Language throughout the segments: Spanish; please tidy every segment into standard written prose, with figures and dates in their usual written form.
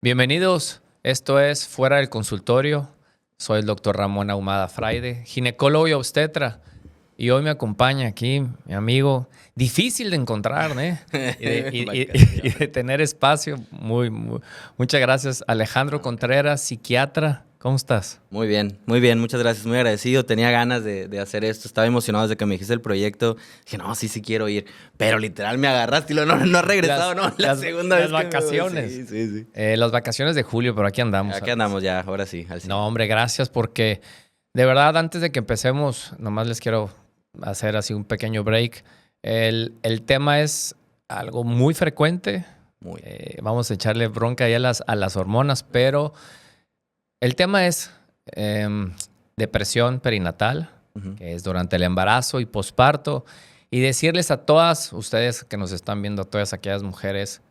Bienvenidos, esto es Fuera del Consultorio. Soy el doctor Ramón Ahumada Fraide, ginecólogo y obstetra. Y hoy me acompaña aquí mi amigo, difícil de encontrar, ¿eh? Y de tener espacio. Muchas gracias, Alejandro Contreras, psiquiatra. ¿Cómo estás? Muy bien, muchas gracias, muy agradecido. Tenía ganas de hacer esto, estaba emocionado desde que me dijiste el proyecto. Dije, no, sí quiero ir, pero literal me agarraste y no has regresado, ¿no? La segunda vez las vacaciones. Sí. Las vacaciones de julio, pero aquí andamos. Aquí andamos ya, ahora sí. No, hombre, gracias porque de verdad, antes de que empecemos, nomás les quiero hacer así un pequeño break. El tema es algo muy frecuente. Vamos a echarle bronca ahí a las hormonas, pero el tema es depresión perinatal, que es durante el embarazo y posparto. Y decirles a todas ustedes que nos están viendo, a todas aquellas mujeres,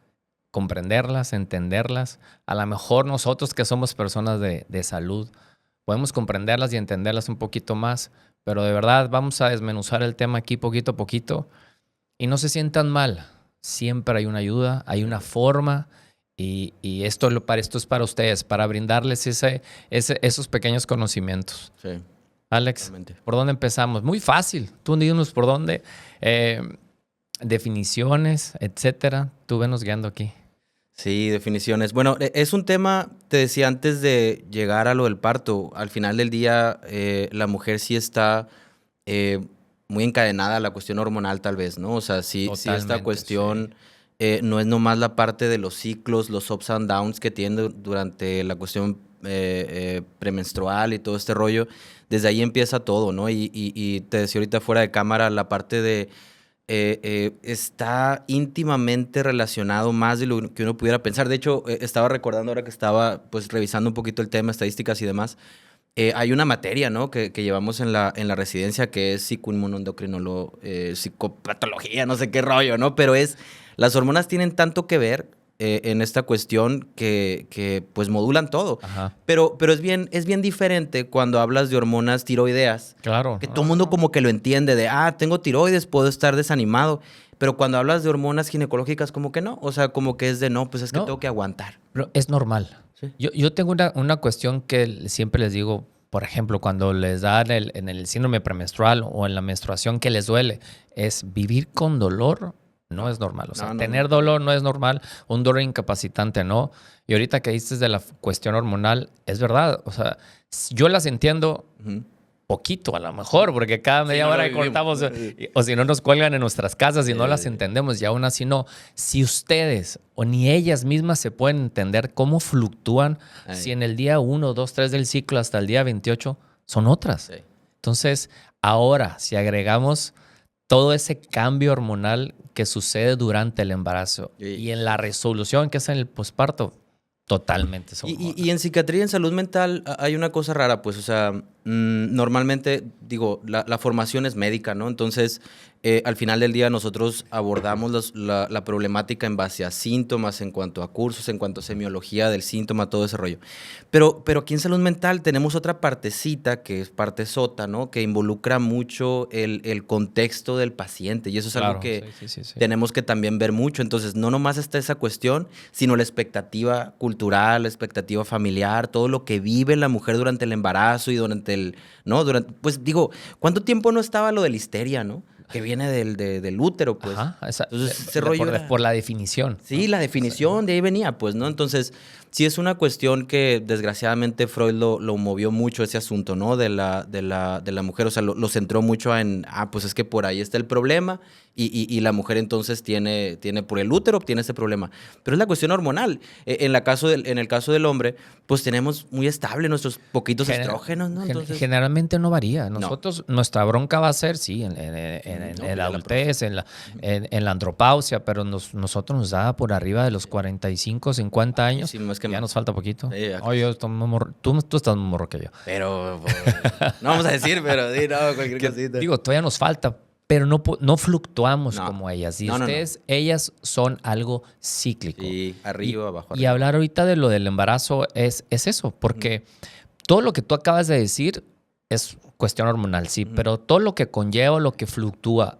comprenderlas, entenderlas. A lo mejor nosotros que somos personas de salud, podemos comprenderlas y entenderlas un poquito más, pero de verdad vamos a desmenuzar el tema aquí poquito a poquito y no se sientan mal. Siempre hay una ayuda, hay una forma y esto es para ustedes, para brindarles esos pequeños conocimientos. Sí. Alex, Totalmente. ¿Por dónde empezamos? Muy fácil. Tú dinos por dónde. Definiciones, etcétera. Tú venos guiando aquí. Sí, definiciones. Bueno, es un tema, te decía antes de llegar a lo del parto, al final del día la mujer sí está muy encadenada a la cuestión hormonal tal vez, ¿no? O sea, sí esta cuestión no es nomás la parte de los ciclos, los ups and downs que tiene durante la cuestión premenstrual y todo este rollo. Desde ahí empieza todo, ¿no? Y te decía ahorita fuera de cámara la parte de está íntimamente relacionado más de lo que uno pudiera pensar. De hecho, estaba recordando ahora que estaba pues revisando un poquito el tema, estadísticas y demás. Hay una materia, ¿no? que llevamos en la residencia que es psicopatología, no sé qué rollo, ¿no? Pero las hormonas tienen tanto que ver en esta cuestión que pues modulan todo. Ajá. Pero es bien diferente cuando hablas de hormonas tiroideas. Claro. Que todo el mundo como que lo entiende de, tengo tiroides, puedo estar desanimado. Pero cuando hablas de hormonas ginecológicas, como que no. O sea, como que es de, no, pues es que tengo que aguantar. Pero es normal. Sí. Yo tengo una cuestión que siempre les digo, por ejemplo, cuando les dan en el síndrome premenstrual o en la menstruación que les duele, es vivir con dolor. No es normal. O sea, tener dolor no es normal. Un dolor incapacitante, ¿no? Y ahorita que dices de la cuestión hormonal, es verdad. O sea, yo las entiendo poquito a lo mejor, porque cada media hora cortamos, o si no nos cuelgan en nuestras casas y no las entendemos, y aún así no. Si ustedes o ni ellas mismas se pueden entender cómo fluctúan, si en el día 1, 2, 3 del ciclo hasta el día 28 son otras. Entonces, ahora, si agregamos todo ese cambio hormonal que sucede durante el embarazo y en la resolución que es en el posparto, totalmente. Y en psiquiatría, en salud mental, hay una cosa rara, pues, o sea, normalmente, digo, la formación es médica, ¿no? Entonces, al final del día nosotros abordamos la problemática en base a síntomas, en cuanto a cursos, en cuanto a semiología del síntoma, todo ese rollo. Pero aquí en salud mental tenemos otra partecita, que es parte sota, ¿no? Que involucra mucho el contexto del paciente, y eso es algo que tenemos que también ver mucho. Entonces, no nomás está esa cuestión, sino la expectativa cultural, la expectativa familiar, todo lo que vive la mujer durante el embarazo y durante pues digo, ¿cuánto tiempo no estaba lo de la histeria, no? Que viene del útero, pues. Ajá, entonces, ese rollo por la definición. Sí, ¿no? La definición, de ahí venía, pues, ¿no? Entonces, sí es una cuestión que desgraciadamente Freud lo movió mucho ese asunto, ¿no? De la mujer, o sea, lo centró mucho en, pues es que por ahí está el problema y la mujer entonces tiene por el útero tiene ese problema. Pero es la cuestión hormonal. En el caso del hombre, pues tenemos muy estable nuestros poquitos estrógenos, ¿no? Entonces, generalmente no varía. Nosotros, nuestra bronca va a ser, sí, en la adultez, en la andropausia, pero nosotros nos da por arriba de los 45, 50 años. Sí, no es que ya nos falta poquito. Oye, tú estás más morro que yo. Pero, no vamos a decir, pero sí, no, cualquier cosita. Digo, todavía nos falta, pero no fluctuamos como ellas. Y ellas son algo cíclico. Sí, arriba, abajo. Y hablar ahorita de lo del embarazo es eso, porque todo lo que tú acabas de decir es cuestión hormonal, sí, pero todo lo que conlleva, lo que fluctúa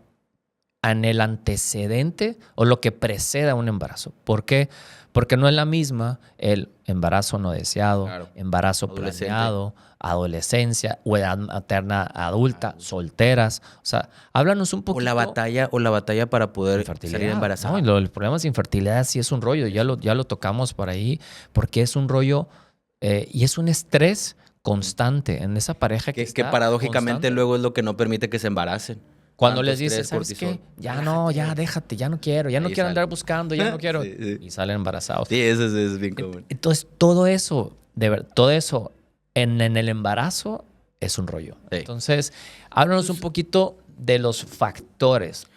en el antecedente o lo que precede a un embarazo. ¿Por qué? Porque no es la misma el embarazo no deseado, embarazo planeado, adolescencia o edad materna adulta, solteras. O sea, háblanos un poquito. O la batalla para poder salir embarazada. No, los problemas de infertilidad sí es un rollo. Ya lo tocamos por ahí porque es un rollo y es un estrés constante en esa pareja que paradójicamente constante. Luego es lo que no permite que se embaracen. Cuando les dices, ¿sabes qué? Ya no, ya déjate, ya no quiero andar buscando, ya no quiero. Sí. Y salen embarazados. Sí, eso es bien común. Entonces, todo eso en el embarazo es un rollo. Sí. Entonces, háblanos un poquito de los factores.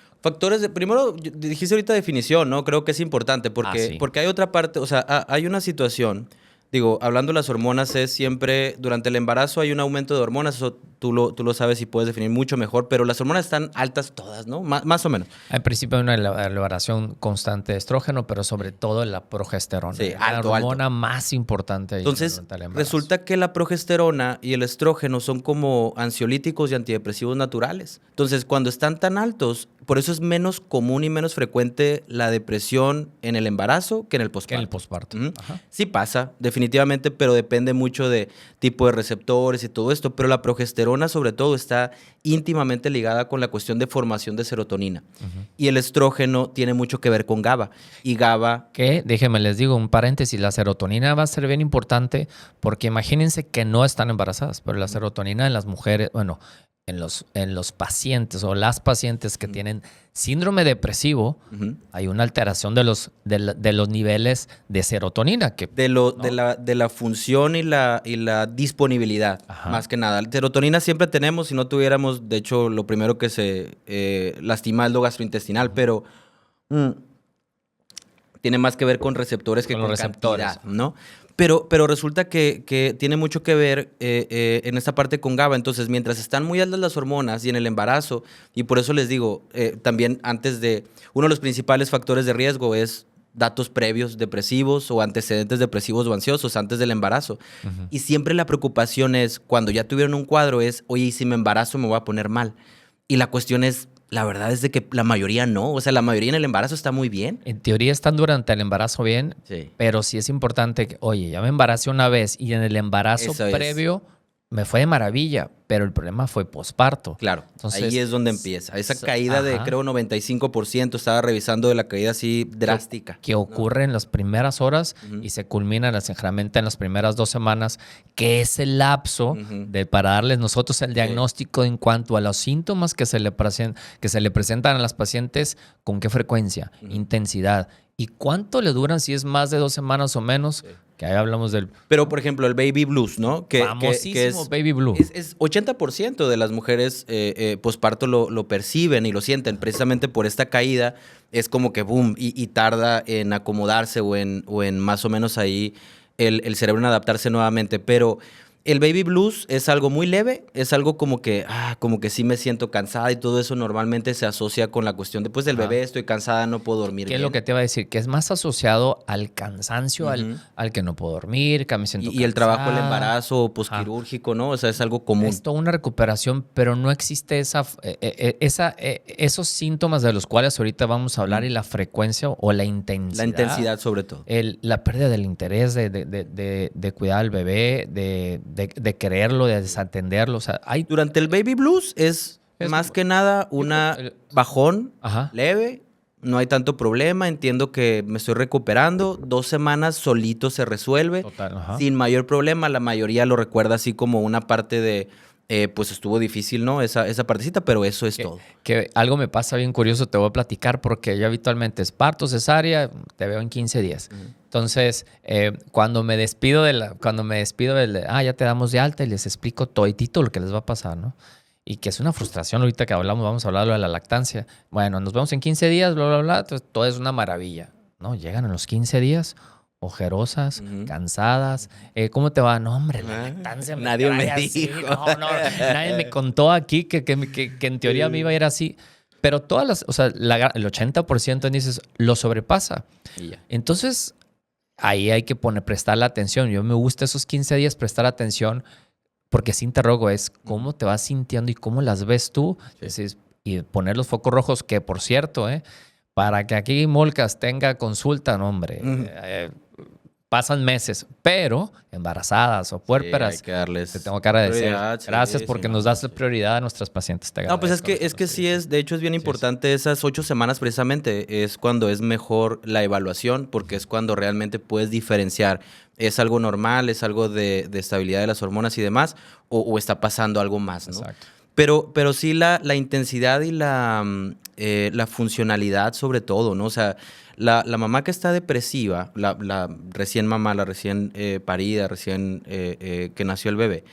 Primero, dijiste ahorita definición, ¿no? Creo que es importante porque hay otra parte, o sea, hay una situación. Digo, hablando de las hormonas, es siempre, durante el embarazo hay un aumento de hormonas, eso tú lo sabes y puedes definir mucho mejor, pero las hormonas están altas todas, ¿no? Más o menos. En principio hay una elevación constante de estrógeno, pero sobre todo la progesterona. Sí, la hormona más importante. Entonces, resulta que la progesterona y el estrógeno son como ansiolíticos y antidepresivos naturales. Entonces, cuando están tan altos, por eso es menos común y menos frecuente la depresión en el embarazo que en el posparto. Sí pasa, definitivamente, pero depende mucho de tipo de receptores y todo esto. Pero la progesterona, sobre todo, está íntimamente ligada con la cuestión de formación de serotonina. Y el estrógeno tiene mucho que ver con GABA. Y GABA... Que, déjenme les digo un paréntesis, la serotonina va a ser bien importante porque imagínense que no están embarazadas, pero la serotonina en las mujeres, bueno... En los pacientes o las pacientes que tienen síndrome depresivo, hay una alteración de los niveles de serotonina. De la función y la disponibilidad, más que nada. Serotonina siempre tenemos, si no tuviéramos, de hecho, lo primero que se lastima es lo gastrointestinal, pero tiene más que ver con receptores que con cantidad, ¿no? Pero resulta que tiene mucho que ver en esta parte con GABA. Entonces, mientras están muy altas las hormonas y en el embarazo, y por eso les digo, también uno de los principales factores de riesgo es datos previos depresivos o antecedentes depresivos o ansiosos antes del embarazo. Y siempre la preocupación es, cuando ya tuvieron un cuadro, es, oye, ¿y si me embarazo me voy a poner mal? Y la cuestión es, la verdad es de que la mayoría no. O sea, la mayoría en el embarazo está muy bien. En teoría están durante el embarazo bien, pero sí es importante que, oye, ya me embaracé una vez y en el embarazo previo me fue de maravilla, pero el problema fue posparto. Claro, entonces, ahí es donde empieza. Esa caída de, creo, 95%, estaba revisando de la caída así drástica. Que ocurre en las primeras horas y se culmina generalmente en las primeras 2 semanas, que es el lapso para darles nosotros el diagnóstico en cuanto a los síntomas que se le presentan a las pacientes, con qué frecuencia, intensidad y cuánto le duran, si es más de 2 semanas o menos. Que ahí hablamos del... Pero, por ejemplo, el baby blues, ¿no? Famosísimo baby blues. Es 80% de las mujeres posparto lo perciben y lo sienten. Precisamente por esta caída es como que boom y tarda en acomodarse o en más o menos ahí el cerebro en adaptarse nuevamente. Pero el baby blues es algo muy leve, es algo como que sí me siento cansada y todo eso normalmente se asocia con la cuestión de, pues, del bebé, estoy cansada, no puedo dormir bien. ¿Qué es lo que te iba a decir? Que es más asociado al cansancio, al que no puedo dormir, que me siento cansada. Y el trabajo del embarazo posquirúrgico, ¿no? O sea, es algo común. Es toda una recuperación, pero no existe esos síntomas de los cuales ahorita vamos a hablar y la frecuencia o la intensidad. La intensidad sobre todo. La pérdida del interés de cuidar al bebé, de quererlo, de desatenderlo. O sea, durante el baby blues es más que nada una bajón leve, no hay tanto problema, entiendo que me estoy recuperando, 2 semanas solito se resuelve, sin mayor problema, la mayoría lo recuerda así como una parte de, pues estuvo difícil, ¿no? Esa partecita, pero eso es todo. Que algo me pasa bien curioso, te voy a platicar, porque yo habitualmente es parto, cesárea, te veo en 15 días. Entonces, cuando me despido ya te damos de alta y les explico toditito lo que les va a pasar, ¿no? Y que es una frustración ahorita que vamos a hablar de la lactancia. Bueno, nos vemos en 15 días, bla, bla, bla, entonces todo es una maravilla, ¿no? Llegan a los 15 días, ojerosas, cansadas. ¿Cómo te va? No, hombre, la lactancia nadie me dijo. No, nadie me contó aquí que en teoría me iba a ir así. Pero el 80% dices, lo sobrepasa. Entonces, ahí hay que prestar la atención. Yo me gusta esos 15 días prestar atención porque sí interrogo es cómo te vas sintiendo y cómo las ves tú. Decís, y poner los focos rojos, que por cierto, para que aquí Molcas tenga consulta, no, hombre, pasan meses, pero embarazadas o puérperas, hay que darles te tengo que agradecer. Gracias sí, porque sí, nos das prioridad a nuestras pacientes. No, pues es que sí es, de hecho es bien importante esas 8 semanas precisamente, es cuando es mejor la evaluación, porque es cuando realmente puedes diferenciar, es algo normal, es algo de estabilidad de las hormonas y demás, o está pasando algo más, ¿no? Exacto. Pero sí la intensidad y la funcionalidad sobre todo, ¿no? O sea, la mamá que está depresiva, la recién mamá, la recién parida, recién que nació el bebé,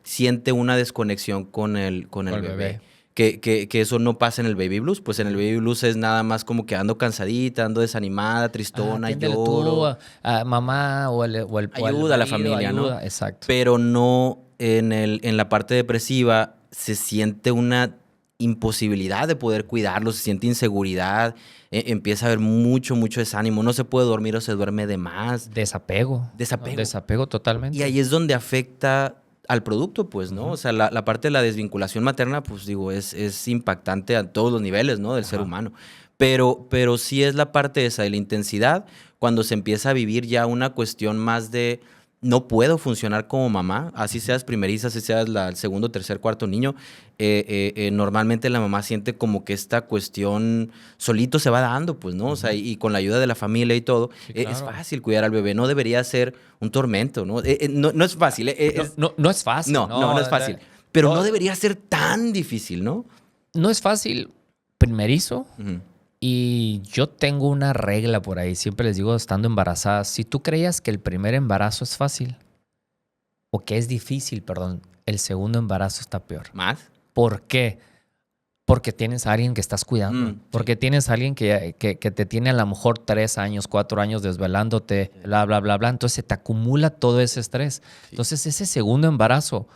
siente una desconexión con el bebé. Que eso no pasa en el baby blues. Pues en el baby blues es nada más como que ando cansadita, ando desanimada, tristona, lloro. Tú a mamá o el Ayuda a la familia, ayuda, ¿no? Exacto. Pero no en la parte depresiva se siente una imposibilidad de poder cuidarlo, se siente inseguridad, empieza a haber mucho desánimo, no se puede dormir o se duerme de más. Desapego. Desapego totalmente. Y ahí es donde afecta al producto, pues, ¿no? O sea, la parte de la desvinculación materna, pues digo, es impactante a todos los niveles, ¿no? Del ser humano. Pero sí es la parte esa de la intensidad, cuando se empieza a vivir ya una cuestión más de no puedo funcionar como mamá, así seas primeriza, así seas el segundo, tercer, cuarto niño, normalmente la mamá siente como que esta cuestión solito se va dando, pues, ¿no? O sea, y con la ayuda de la familia y todo, Sí, claro. es fácil cuidar al bebé, no debería ser un tormento, ¿no? No es fácil. No es fácil. No es fácil, pero no debería ser tan difícil, ¿no? No es fácil primerizo. Y yo tengo una regla por ahí, siempre les digo estando embarazadas, si tú creías que el primer embarazo es fácil, o que es difícil, perdón, el segundo embarazo está peor. ¿Más? ¿Por qué? Porque tienes a alguien que estás cuidando, porque tienes a alguien que te tiene a lo mejor 3 años, 4 años desvelándote, bla, bla, bla, bla, entonces se te acumula todo ese estrés. Sí. Entonces ese segundo embarazo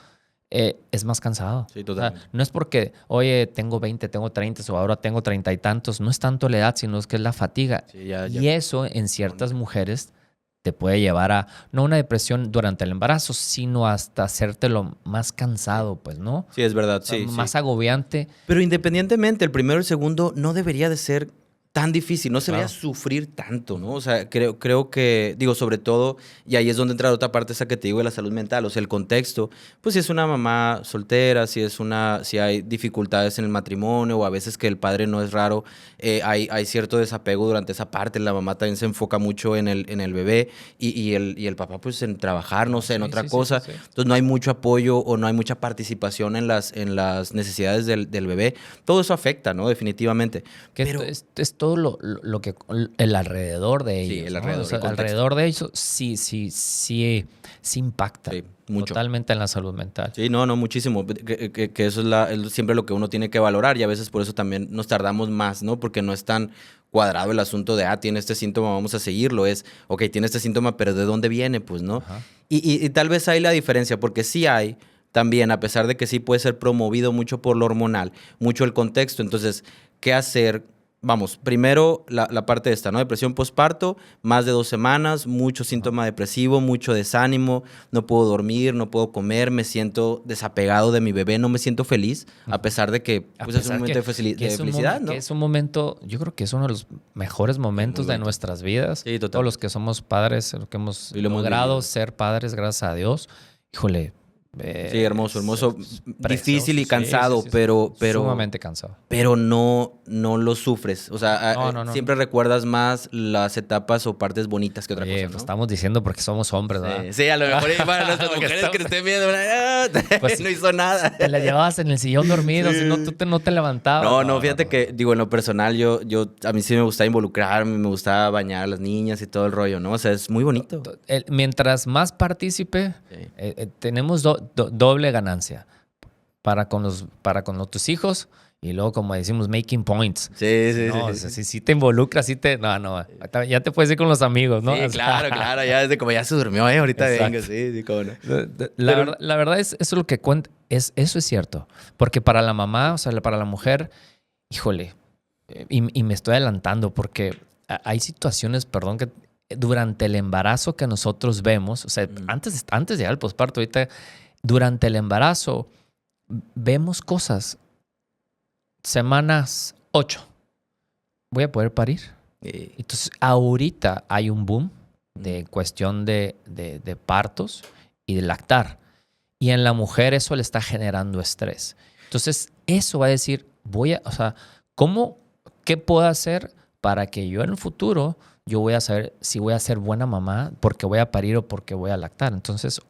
es más cansado. Sí, totalmente. O sea, no es porque, oye, tengo 20, tengo 30 o ahora tengo 30 y tantos. No es tanto la edad, sino es que es la fatiga. Sí, ya. Y eso en ciertas mujeres te puede llevar a, no una depresión durante el embarazo, sino hasta hacértelo más cansado, pues, ¿no? Sí, es verdad, o sea, más agobiante. Pero independientemente, el primero y el segundo no debería de ser tan difícil, no se debería sufrir tanto, ¿no? O sea, creo que, digo, sobre todo, y ahí es donde entra la otra parte esa que te digo de la salud mental, o sea, el contexto, pues si es una mamá soltera, si hay dificultades en el matrimonio, o a veces que el padre no es raro, hay cierto desapego durante esa parte, la mamá también se enfoca mucho en el bebé, y el papá pues en trabajar, no sé, en otra cosa, sí. Entonces no hay mucho apoyo o no hay mucha participación en las necesidades del bebé, todo eso afecta, ¿no? Definitivamente. Pero es todo lo que el alrededor de ellos. Sí, el alrededor, ¿no? O sea, alrededor de ellos sí impacta. Sí, mucho. Totalmente en la salud mental. Sí, no, muchísimo. Que eso es siempre lo que uno tiene que valorar y a veces por eso también nos tardamos más, ¿no? Porque no es tan cuadrado el asunto de, tiene este síntoma, vamos a seguirlo. Es, ok, tiene este síntoma, pero ¿de dónde viene? Pues, ¿no? Y tal vez hay la diferencia, porque sí hay también, a pesar de que sí puede ser promovido mucho por lo hormonal, mucho el contexto. Entonces, ¿qué hacer? Vamos, primero la parte de esta, ¿no? Depresión postparto, más de 2 semanas, mucho síntoma depresivo, mucho desánimo, no puedo dormir, no puedo comer, me siento desapegado de mi bebé, no me siento feliz, a pesar de que pues, es un momento de felicidad, ¿no? Que es un momento, yo creo que es uno de los mejores momentos de nuestras vidas. Sí, total. Todos los que somos padres, los que hemos logrado ser padres, gracias a Dios. Híjole. Sí, hermoso. Difícil y cansado, sí. Pero sumamente cansado. Pero no lo sufres. O sea, siempre recuerdas más las etapas o partes bonitas que otra cosa, ¿no? Pues estamos diciendo porque somos hombres, ¿verdad? Sí, a lo mejor para nuestras mujeres que estén viendo, pues, no hizo nada. Te la llevabas en el sillón dormido, si no, tú no te levantabas. No, fíjate que, digo, en lo personal, a mí sí me gustaba involucrarme, me gustaba bañar a las niñas y todo el rollo, ¿no? O sea, es muy bonito. Mientras más partícipe, tenemos doble ganancia para con tus hijos y luego, como decimos, making points. Sí. Si te involucras, ya te puedes ir con los amigos, ¿no? Sí, claro, ya desde como ya se durmió, ahorita venga, sí, cómo no. La verdad es, eso es lo que cuenta, eso es cierto, porque para la mamá, o sea, para la mujer, híjole, y me estoy adelantando porque hay situaciones, perdón, que durante el embarazo que nosotros vemos, o sea, antes de llegar al posparto, ahorita, durante el embarazo, vemos cosas semanas 8, voy a poder parir. Entonces, ahorita hay un boom de cuestión de partos y de lactar. Y en la mujer eso le está generando estrés. Entonces, eso va a decir, ¿qué puedo hacer para que yo en el futuro yo voy a saber si voy a ser buena mamá porque voy a parir o porque voy a lactar? Entonces,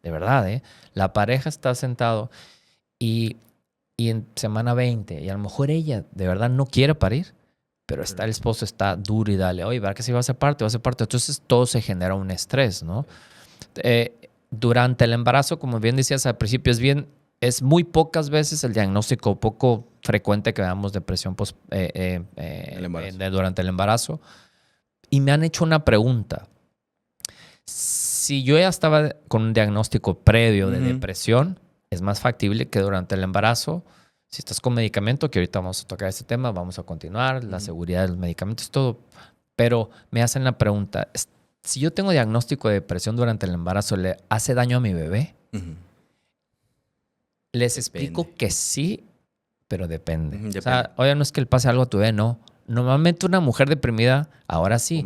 de verdad, la pareja está sentado y en semana 20 y a lo mejor ella de verdad no quiere parir, pero el esposo está duro y dale, oye, ¿verdad que si va a ser parte? Entonces, todo se genera un estrés, ¿no? Durante el embarazo, como bien decías al principio, es muy pocas veces el diagnóstico, poco frecuente que veamos depresión durante el embarazo. Y me han hecho una pregunta. Si yo ya estaba con un diagnóstico previo de depresión, es más factible que durante el embarazo, si estás con medicamento, que ahorita vamos a tocar este tema, vamos a continuar, la seguridad de los medicamentos, todo. Pero me hacen la pregunta, si yo tengo diagnóstico de depresión durante el embarazo, ¿le hace daño a mi bebé? Les explico que sí, pero depende. Depende. O sea, oye, no es que le pase algo a tu bebé, no. Normalmente una mujer deprimida, ahora sí,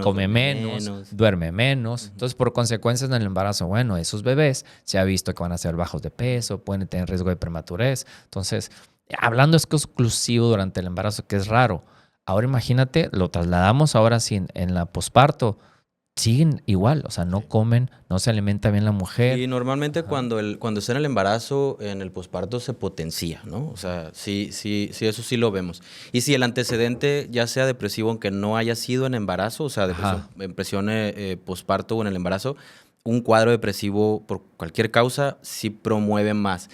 come menos, duerme menos. Entonces, por consecuencias en el embarazo, bueno, esos bebés se ha visto que van a ser bajos de peso, pueden tener riesgo de prematurez. Entonces, hablando exclusivo durante el embarazo, que es raro. Ahora imagínate, lo trasladamos ahora sí en la posparto. Siguen igual, o sea, no comen, no se alimenta bien la mujer. Y normalmente cuando está en el embarazo, en el posparto se potencia, ¿no? O sea, sí, eso sí lo vemos. Y si el antecedente ya sea depresivo, aunque no haya sido en embarazo, o sea, depresión posparto o en el embarazo, un cuadro depresivo por cualquier causa sí promueve más.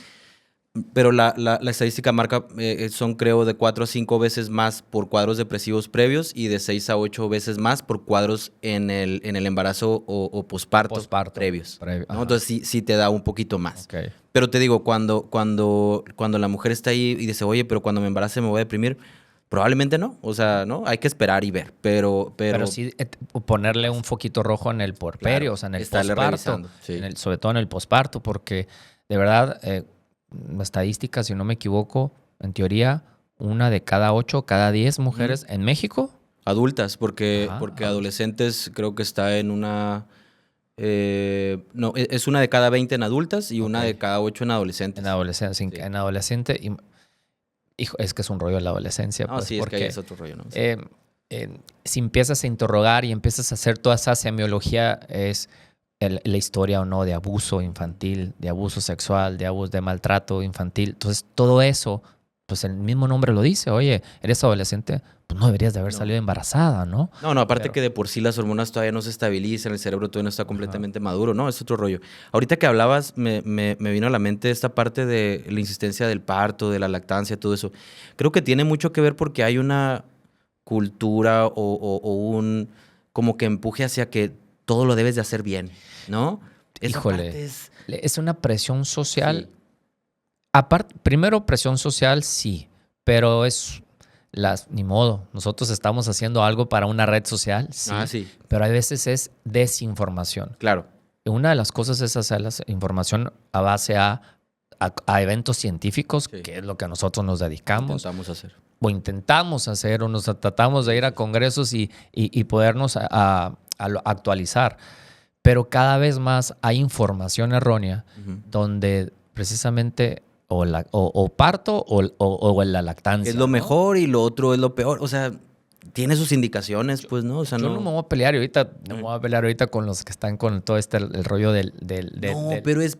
Pero la estadística marca, son creo de 4 a 5 veces más por cuadros depresivos previos y de 6 a 8 veces más por cuadros en el embarazo o posparto previos. ¿No? Entonces sí te da un poquito más. Okay. Pero te digo, cuando la mujer está ahí y dice, oye, pero cuando me embarace me voy a deprimir, probablemente no. O sea, ¿no? Hay que esperar y ver. Pero sí ponerle un foquito rojo en el puerperio, claro, o sea, en el posparto. Sí. Sobre todo en el posparto, porque de verdad... estadísticas, si no me equivoco, en teoría, 1 de cada 8, cada 10 mujeres en México. Adultas, porque adolescentes creo que está en una... no, es 1 de cada 20 en adultas y 1 de cada 8 en adolescentes. En adolescente, sí. En adolescente. Hijo, es que es un rollo de la adolescencia. No, pues, sí, porque, es que es otro rollo, ¿no? Sí. Si empiezas a interrogar y empiezas a hacer toda esa semiología, es... la historia o no de abuso infantil, de abuso sexual, de maltrato infantil. Entonces, todo eso, pues el mismo nombre lo dice. Oye, eres adolescente, pues no deberías de haber salido embarazada, ¿no? No, aparte que de por sí las hormonas todavía no se estabilizan, el cerebro todavía no está completamente maduro. No, es otro rollo. Ahorita que hablabas, me vino a la mente esta parte de la insistencia del parto, de la lactancia, todo eso. Creo que tiene mucho que ver porque hay una cultura o un como que empuje hacia que todo lo debes de hacer bien, ¿no? Híjole, es una presión social. Sí. Aparte, primero presión social, sí, pero ni modo. Nosotros estamos haciendo algo para una red social, sí, sí. Pero a veces es desinformación. Claro. Y una de las cosas es hacer la información a base a eventos científicos, sí, que es lo que nosotros nos dedicamos. Intentamos hacer, o nos tratamos de ir a congresos y podernos actualizar. Pero cada vez más hay información errónea donde precisamente o parto o la lactancia. Es lo mejor y lo otro es lo peor. O sea, tiene sus indicaciones, pues, ¿no? O sea, yo no me voy a pelear ahorita, con los que están con todo el rollo del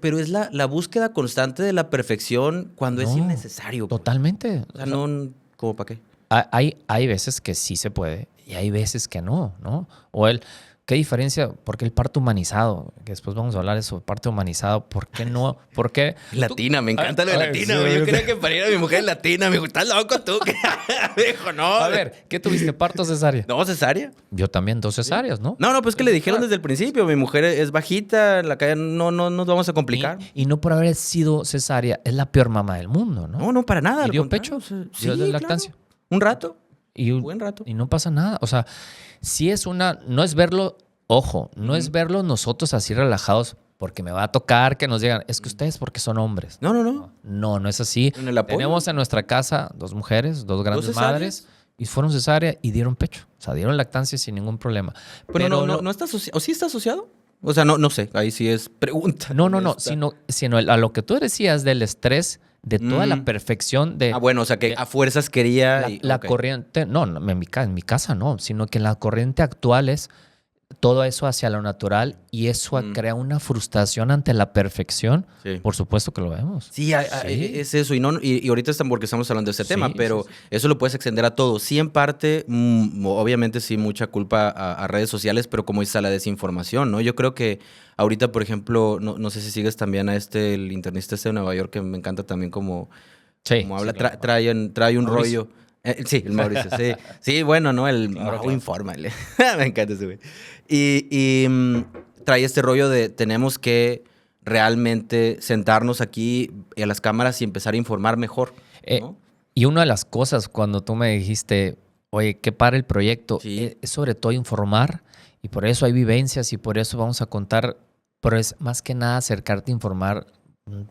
pero es la búsqueda constante de la perfección cuando es innecesario. Pues. Totalmente. O sea, no, ¿cómo para qué? Hay veces que sí se puede y hay veces que no, ¿no? ¿Qué diferencia? ¿Por qué el parto humanizado? Que después vamos a hablar de eso, parto humanizado. ¿Por qué no? ¿Por qué? Latina, me encanta lo de latina. Sí, yo quería que pariera mi mujer latina. Me dijo, ¿estás loco tú? Me dijo, no. A ver, ¿qué tuviste? ¿Parto o cesárea? No, cesárea. Yo también, 2 cesáreas, ¿no? No, pues que le dijeron desde el principio. Mi mujer es bajita, en la calle no nos vamos a complicar. Y no por haber sido cesárea, es la peor mamá del mundo, ¿no? No, para nada. ¿Y dio pecho? Sí, de lactancia. Claro. Un rato. Buen rato. Y no pasa nada. O sea, si es no es verlo, ojo, no es verlo nosotros así relajados porque me va a tocar que nos digan, es que ustedes porque son hombres. No. No es así. En el apoyo. Tenemos en nuestra casa 2 mujeres, 2 grandes madres, y fueron cesárea y dieron pecho. O sea, dieron lactancia sin ningún problema. Pero no está asociado. ¿O sí está asociado? O sea, no sé. Ahí sí es pregunta. No. Sino a lo que tú decías del estrés, de toda la perfección de... bueno, o sea, que a fuerzas quería... La corriente... No, en mi casa no, sino que la corriente actual es todo eso hacia lo natural y eso crea una frustración ante la perfección. Sí. Por supuesto que lo vemos. Sí, es eso. Y ahorita porque estamos hablando de este tema, pero eso lo puedes extender a todo. Sí, en parte, obviamente sí, mucha culpa a redes sociales, pero como dice, a la desinformación, ¿no? Yo creo que ahorita, por ejemplo, no sé si sigues también a el internista de Nueva York, que me encanta también como habla, claro. trae un rollo. Sí, el Mauricio, sí. Sí, bueno, ¿no? El Mau informa. Me encanta ese güey. Y trae este rollo de tenemos que realmente sentarnos aquí a las cámaras y empezar a informar mejor, ¿no? Y una de las cosas cuando tú me dijiste, oye, ¿qué para el proyecto? Es sobre todo informar, y por eso hay vivencias y por eso vamos a contar, pero es más que nada acercarte a informar.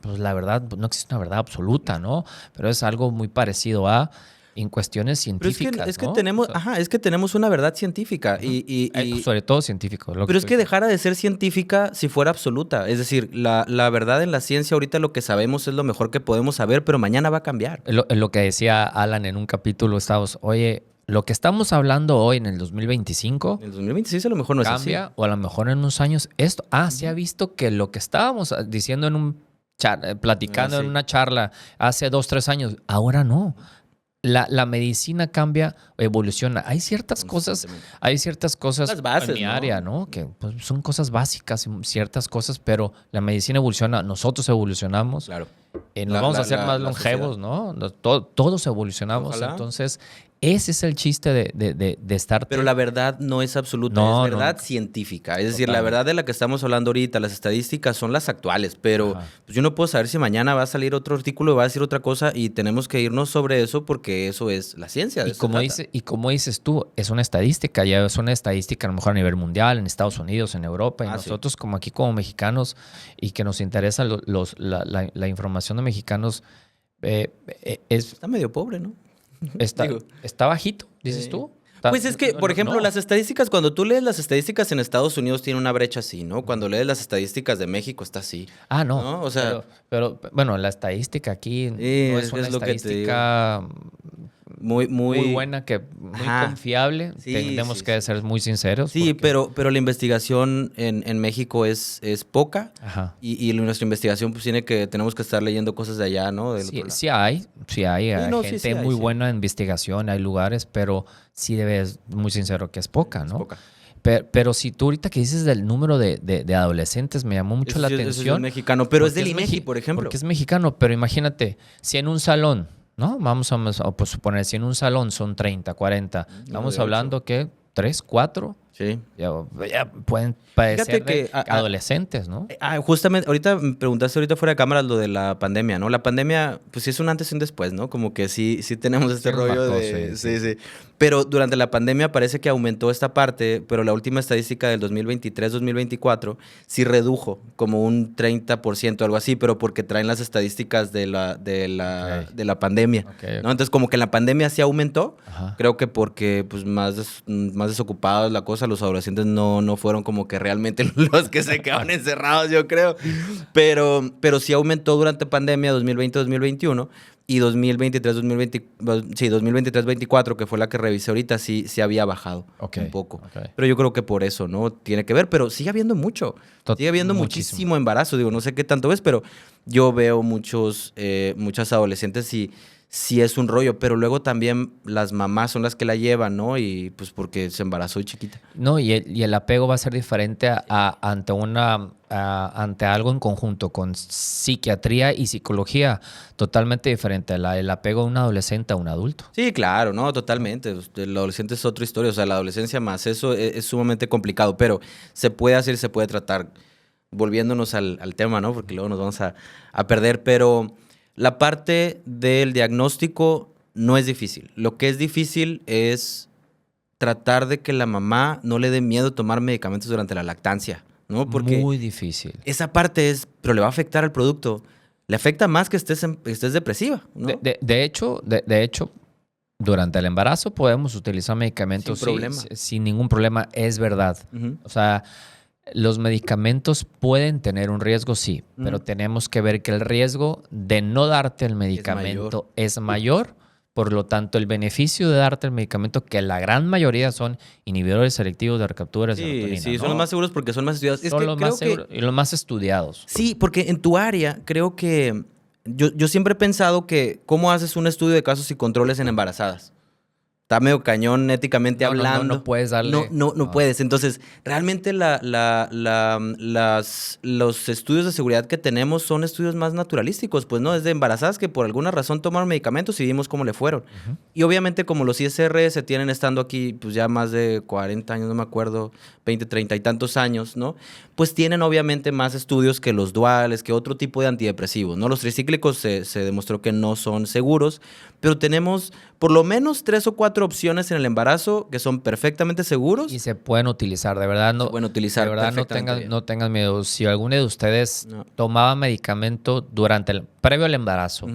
Pues la verdad, no existe una verdad absoluta, ¿no? Pero es algo muy parecido a... en cuestiones científicas, pero es que ¿no? tenemos, es que tenemos una verdad científica y sobre todo científico. Pero es que dejara de ser científica si fuera absoluta. Es decir, la verdad en la ciencia ahorita lo que sabemos es lo mejor que podemos saber, pero mañana va a cambiar. Lo que decía Alan en un capítulo, oye, lo que estamos hablando hoy en el 2025... En el 2026 a lo mejor no cambia, es así. O a lo mejor en unos años esto... se ha visto que lo que estábamos diciendo platicando en una charla hace 2, 3 años, ahora no. La medicina cambia, evoluciona. Hay ciertas cosas las bases, en mi área, ¿no? Que pues, son cosas básicas, ciertas cosas, pero la medicina evoluciona, nosotros evolucionamos. Claro. Nos vamos a hacer más longevos, ¿no? Todos evolucionamos. Ojalá. Entonces, ese es el chiste de estar... Pero la verdad no es absoluta, es verdad científica. Es decir, la verdad de la que estamos hablando ahorita, las estadísticas son las actuales, pero pues yo no puedo saber si mañana va a salir otro artículo y va a decir otra cosa y tenemos que irnos sobre eso porque eso es la ciencia. Y como dices tú, es una estadística, ya es una estadística a lo mejor a nivel mundial, en Estados Unidos, en Europa, y nosotros como aquí como mexicanos y que nos interesa la información de mexicanos, está medio pobre, ¿no? Está bajito, dices tú. Pues es que, por ejemplo, las estadísticas, cuando tú lees las estadísticas en Estados Unidos tiene una brecha así, ¿no? Cuando lees las estadísticas de México está así. No. O sea, pero bueno, la estadística aquí no es una estadística muy buena, muy confiable. Tenemos que ser muy sinceros. Sí, pero la investigación en México es poca. Y nuestra investigación pues tenemos que estar leyendo cosas de allá, ¿no? Sí hay gente muy buena en investigación, hay lugares, pero sí debes muy sincero que es poca, ¿no? Es poca. Pero si tú ahorita que dices del número de adolescentes, me llamó mucho la atención. Eso es mexicano, pero es del INEGI, por ejemplo. Porque es mexicano, pero imagínate, si en un salón, ¿no? Vamos a pues, suponer, si en un salón son 30, 40, estamos hablando que 3, 4... Sí. Ya pueden padecer adolescentes, ¿no? Justamente, ahorita me preguntaste fuera de cámara lo de la pandemia, ¿no? La pandemia, pues sí es un antes y un después, ¿no? Como que sí tenemos este rollo de... Sí. Pero durante la pandemia parece que aumentó esta parte, pero la última estadística del 2023-2024 sí redujo como un 30% o algo así, pero porque traen las estadísticas de la pandemia, ¿no? Entonces, como que la pandemia sí aumentó, creo que porque pues más desocupados la cosa, los adolescentes no fueron como que realmente los que se quedaron encerrados, yo creo. Pero sí aumentó durante pandemia 2020-2021 y 2023-2024, que fue la que revisé ahorita, sí había bajado un poco. Pero yo creo que por eso, ¿no? Tiene que ver, pero sigue habiendo mucho. Sigue habiendo muchísimo embarazo. Digo, no sé qué tanto es, pero yo veo muchas adolescentes y sí es un rollo, pero luego también las mamás son las que la llevan, ¿no? Y pues porque se embarazó y chiquita. No, y el apego va a ser diferente ante algo en conjunto con psiquiatría y psicología, totalmente diferente. El apego de un adolescente a un adulto. Sí, claro, no, totalmente. El adolescente es otra historia, o sea, la adolescencia más eso es sumamente complicado, pero se puede hacer, se puede tratar, volviéndonos al tema, ¿no? Porque luego nos vamos a perder, pero la parte del diagnóstico no es difícil. Lo que es difícil es tratar de que la mamá no le dé miedo tomar medicamentos durante la lactancia, ¿no? Porque muy difícil. Esa parte pero le va a afectar al producto. Le afecta más que estés depresiva, ¿no? De hecho, durante el embarazo podemos utilizar medicamentos sin ningún problema, es verdad. O sea, los medicamentos pueden tener un riesgo, sí, pero tenemos que ver que el riesgo de no darte el medicamento es mayor. Por lo tanto, el beneficio de darte el medicamento, que la gran mayoría son inhibidores selectivos de recaptura de serotonina. Sí, son los más seguros porque son más estudiados. Son los más seguros y los más estudiados. Sí, porque en tu área creo que yo siempre he pensado que ¿cómo haces un estudio de casos y controles en embarazadas? Está medio cañón éticamente hablando. No puedes darle. No puedes. Entonces, realmente los estudios de seguridad que tenemos son estudios más naturalísticos, pues, ¿no? Es de embarazadas que por alguna razón tomaron medicamentos y vimos cómo le fueron. Y obviamente, como los ISR se tienen estando aquí, pues ya más de 40 años, no me acuerdo, 20, 30 y tantos años, ¿no? Pues tienen obviamente más estudios que los duales, que otro tipo de antidepresivos, ¿no? Los tricíclicos se demostró que no son seguros, pero tenemos por lo menos 3 o 4 opciones en el embarazo que son perfectamente seguros. Y se pueden utilizar, de verdad. No, se pueden utilizar. De verdad, no tengan miedo. Si alguno de ustedes tomaba medicamento previo al embarazo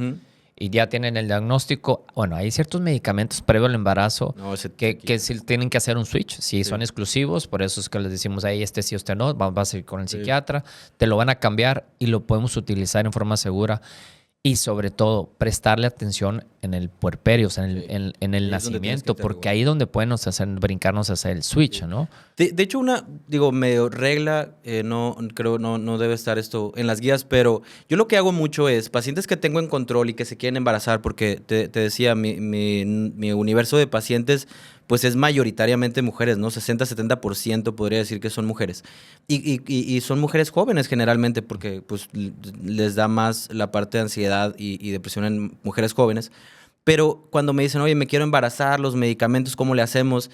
y ya tienen el diagnóstico, bueno, hay ciertos medicamentos previo al embarazo que sí tienen que hacer un switch. Si son exclusivos, por eso es que les decimos ahí, sí, no, vas a ir con el psiquiatra, te lo van a cambiar y lo podemos utilizar en forma segura. Y sobre todo, prestarle atención en el puerperio, o sea, en el nacimiento, porque ahí es donde pueden brincarnos hacia el switch, ¿no? De hecho, medio regla, no debe estar esto en las guías, pero yo lo que hago mucho es, pacientes que tengo en control y que se quieren embarazar, porque te decía, mi universo de pacientes pues es mayoritariamente mujeres, ¿no? 60-70% podría decir que son mujeres. Y son mujeres jóvenes generalmente porque pues les da más la parte de ansiedad y depresión en mujeres jóvenes. Pero cuando me dicen, oye, me quiero embarazar, los medicamentos, ¿cómo le hacemos?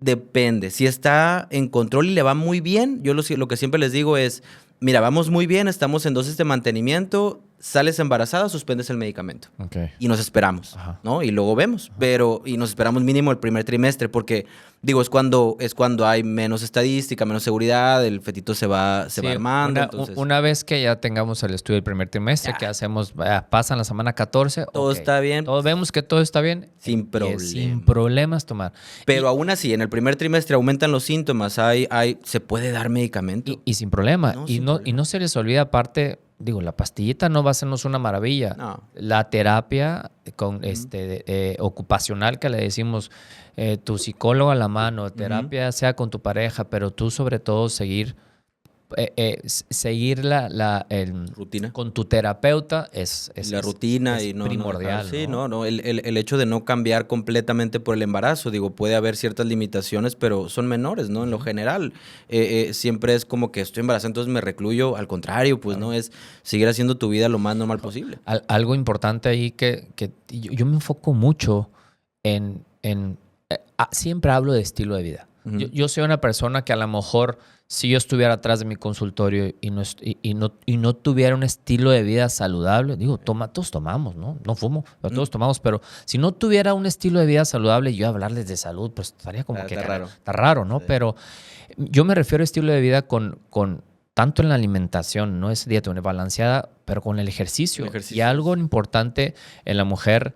Depende. Si está en control y le va muy bien, yo lo que siempre les digo es, mira, vamos muy bien, estamos en dosis de mantenimiento, sales embarazada, suspendes el medicamento. Y nos esperamos, ¿no? Y luego vemos. Y nos esperamos mínimo el primer trimestre porque, es cuando hay menos estadística, menos seguridad, el fetito se va armando. Una vez que ya tengamos el estudio del primer trimestre, que hacemos, pasan la semana 14. Todo está bien. Todos vemos que todo está bien. Sin problemas. Sin problemas tomar. Pero aún así, en el primer trimestre aumentan los síntomas, se puede dar medicamento. Y sin problema. Y no se les olvida aparte... la pastillita no va a hacernos una maravilla. No. La terapia ocupacional que le decimos, tu psicólogo a la mano, terapia sea con tu pareja, pero tú sobre todo seguir la rutina con tu terapeuta es la rutina es y primordial. Sí, el hecho de no cambiar completamente por el embarazo, puede haber ciertas limitaciones, pero son menores, ¿no? En lo general, siempre es como que estoy embarazada, entonces me recluyo, al contrario, pues no es seguir haciendo tu vida lo más normal posible. Algo importante ahí que yo me enfoco mucho siempre hablo de estilo de vida. Yo soy una persona que a lo mejor si yo estuviera atrás de mi consultorio y no tuviera un estilo de vida saludable, todos tomamos, ¿no? No fumo, pero todos tomamos, pero si no tuviera un estilo de vida saludable y yo hablarles de salud, pues estaría como que raro. Está raro, ¿no? Sí. Pero yo me refiero a estilo de vida con tanto en la alimentación, no es dieta balanceada, pero con el ejercicio. Y algo importante en la mujer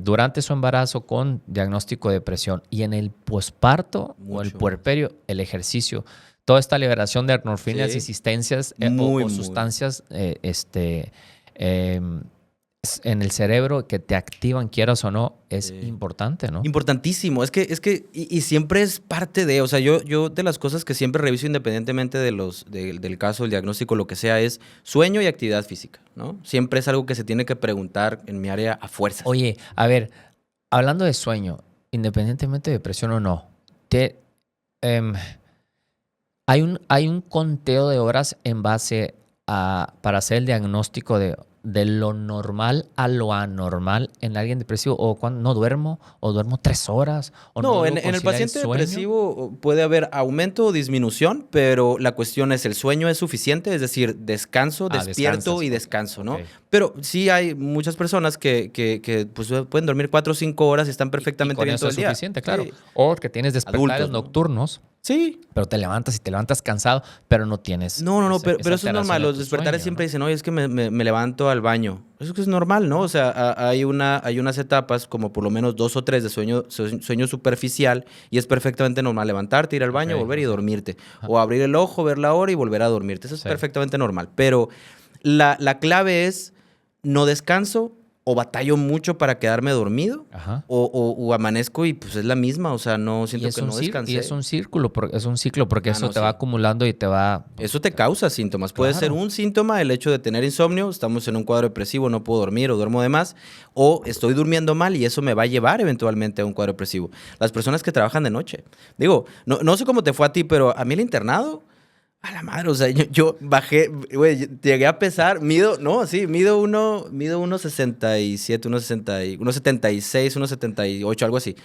durante su embarazo con diagnóstico de depresión y en el posparto o el puerperio, el ejercicio. Toda esta liberación de endorfinas y sustancias o sustancias en el cerebro que te activan, quieras o no, es importante, ¿no? Importantísimo. Es que y siempre es parte de, o sea, yo de las cosas que siempre reviso independientemente del caso, el diagnóstico, lo que sea, es sueño y actividad física, ¿no? Siempre es algo que se tiene que preguntar en mi área a fuerzas. Oye, a ver, hablando de sueño, independientemente de depresión o no, hay un conteo de horas en base para hacer el diagnóstico de lo normal a lo anormal en alguien depresivo, o cuando no duermo, o duermo 3 horas. O no, en el paciente depresivo puede haber aumento o disminución, pero la cuestión es, ¿el sueño es suficiente? Es decir, despierto y descanso, ¿no? Okay. Pero sí hay muchas personas que pues, pueden dormir 4 o 5 horas y están perfectamente bien todo el día. Es suficiente, claro. Sí. O que tienes despertares nocturnos. Sí. Pero te levantas y te levantas cansado, pero no tienes... No, pero eso es normal. Los despertares siempre dicen, oye, es que me levanto al baño. Eso es normal, ¿no? O sea, hay unas etapas, como por lo menos 2 o 3 de sueño superficial, y es perfectamente normal levantarte, ir al baño, volver y dormirte. O abrir el ojo, ver la hora y volver a dormirte. Eso es perfectamente normal. Pero la clave es, no descanso, o batallo mucho para quedarme dormido, o amanezco y pues es la misma, o sea, no siento que no descansé. Y es un ciclo, porque eso te va acumulando y te va... Eso te causa síntomas. Puede ser un síntoma el hecho de tener insomnio, estamos en un cuadro depresivo, no puedo dormir o duermo de más, o estoy durmiendo mal y eso me va a llevar eventualmente a un cuadro depresivo. Las personas que trabajan de noche. Digo, no sé cómo te fue a ti, pero a mí el internado... A la madre, o sea, yo bajé, güey, llegué a pesar, mido 1.67, 1.76, 1.78, algo así.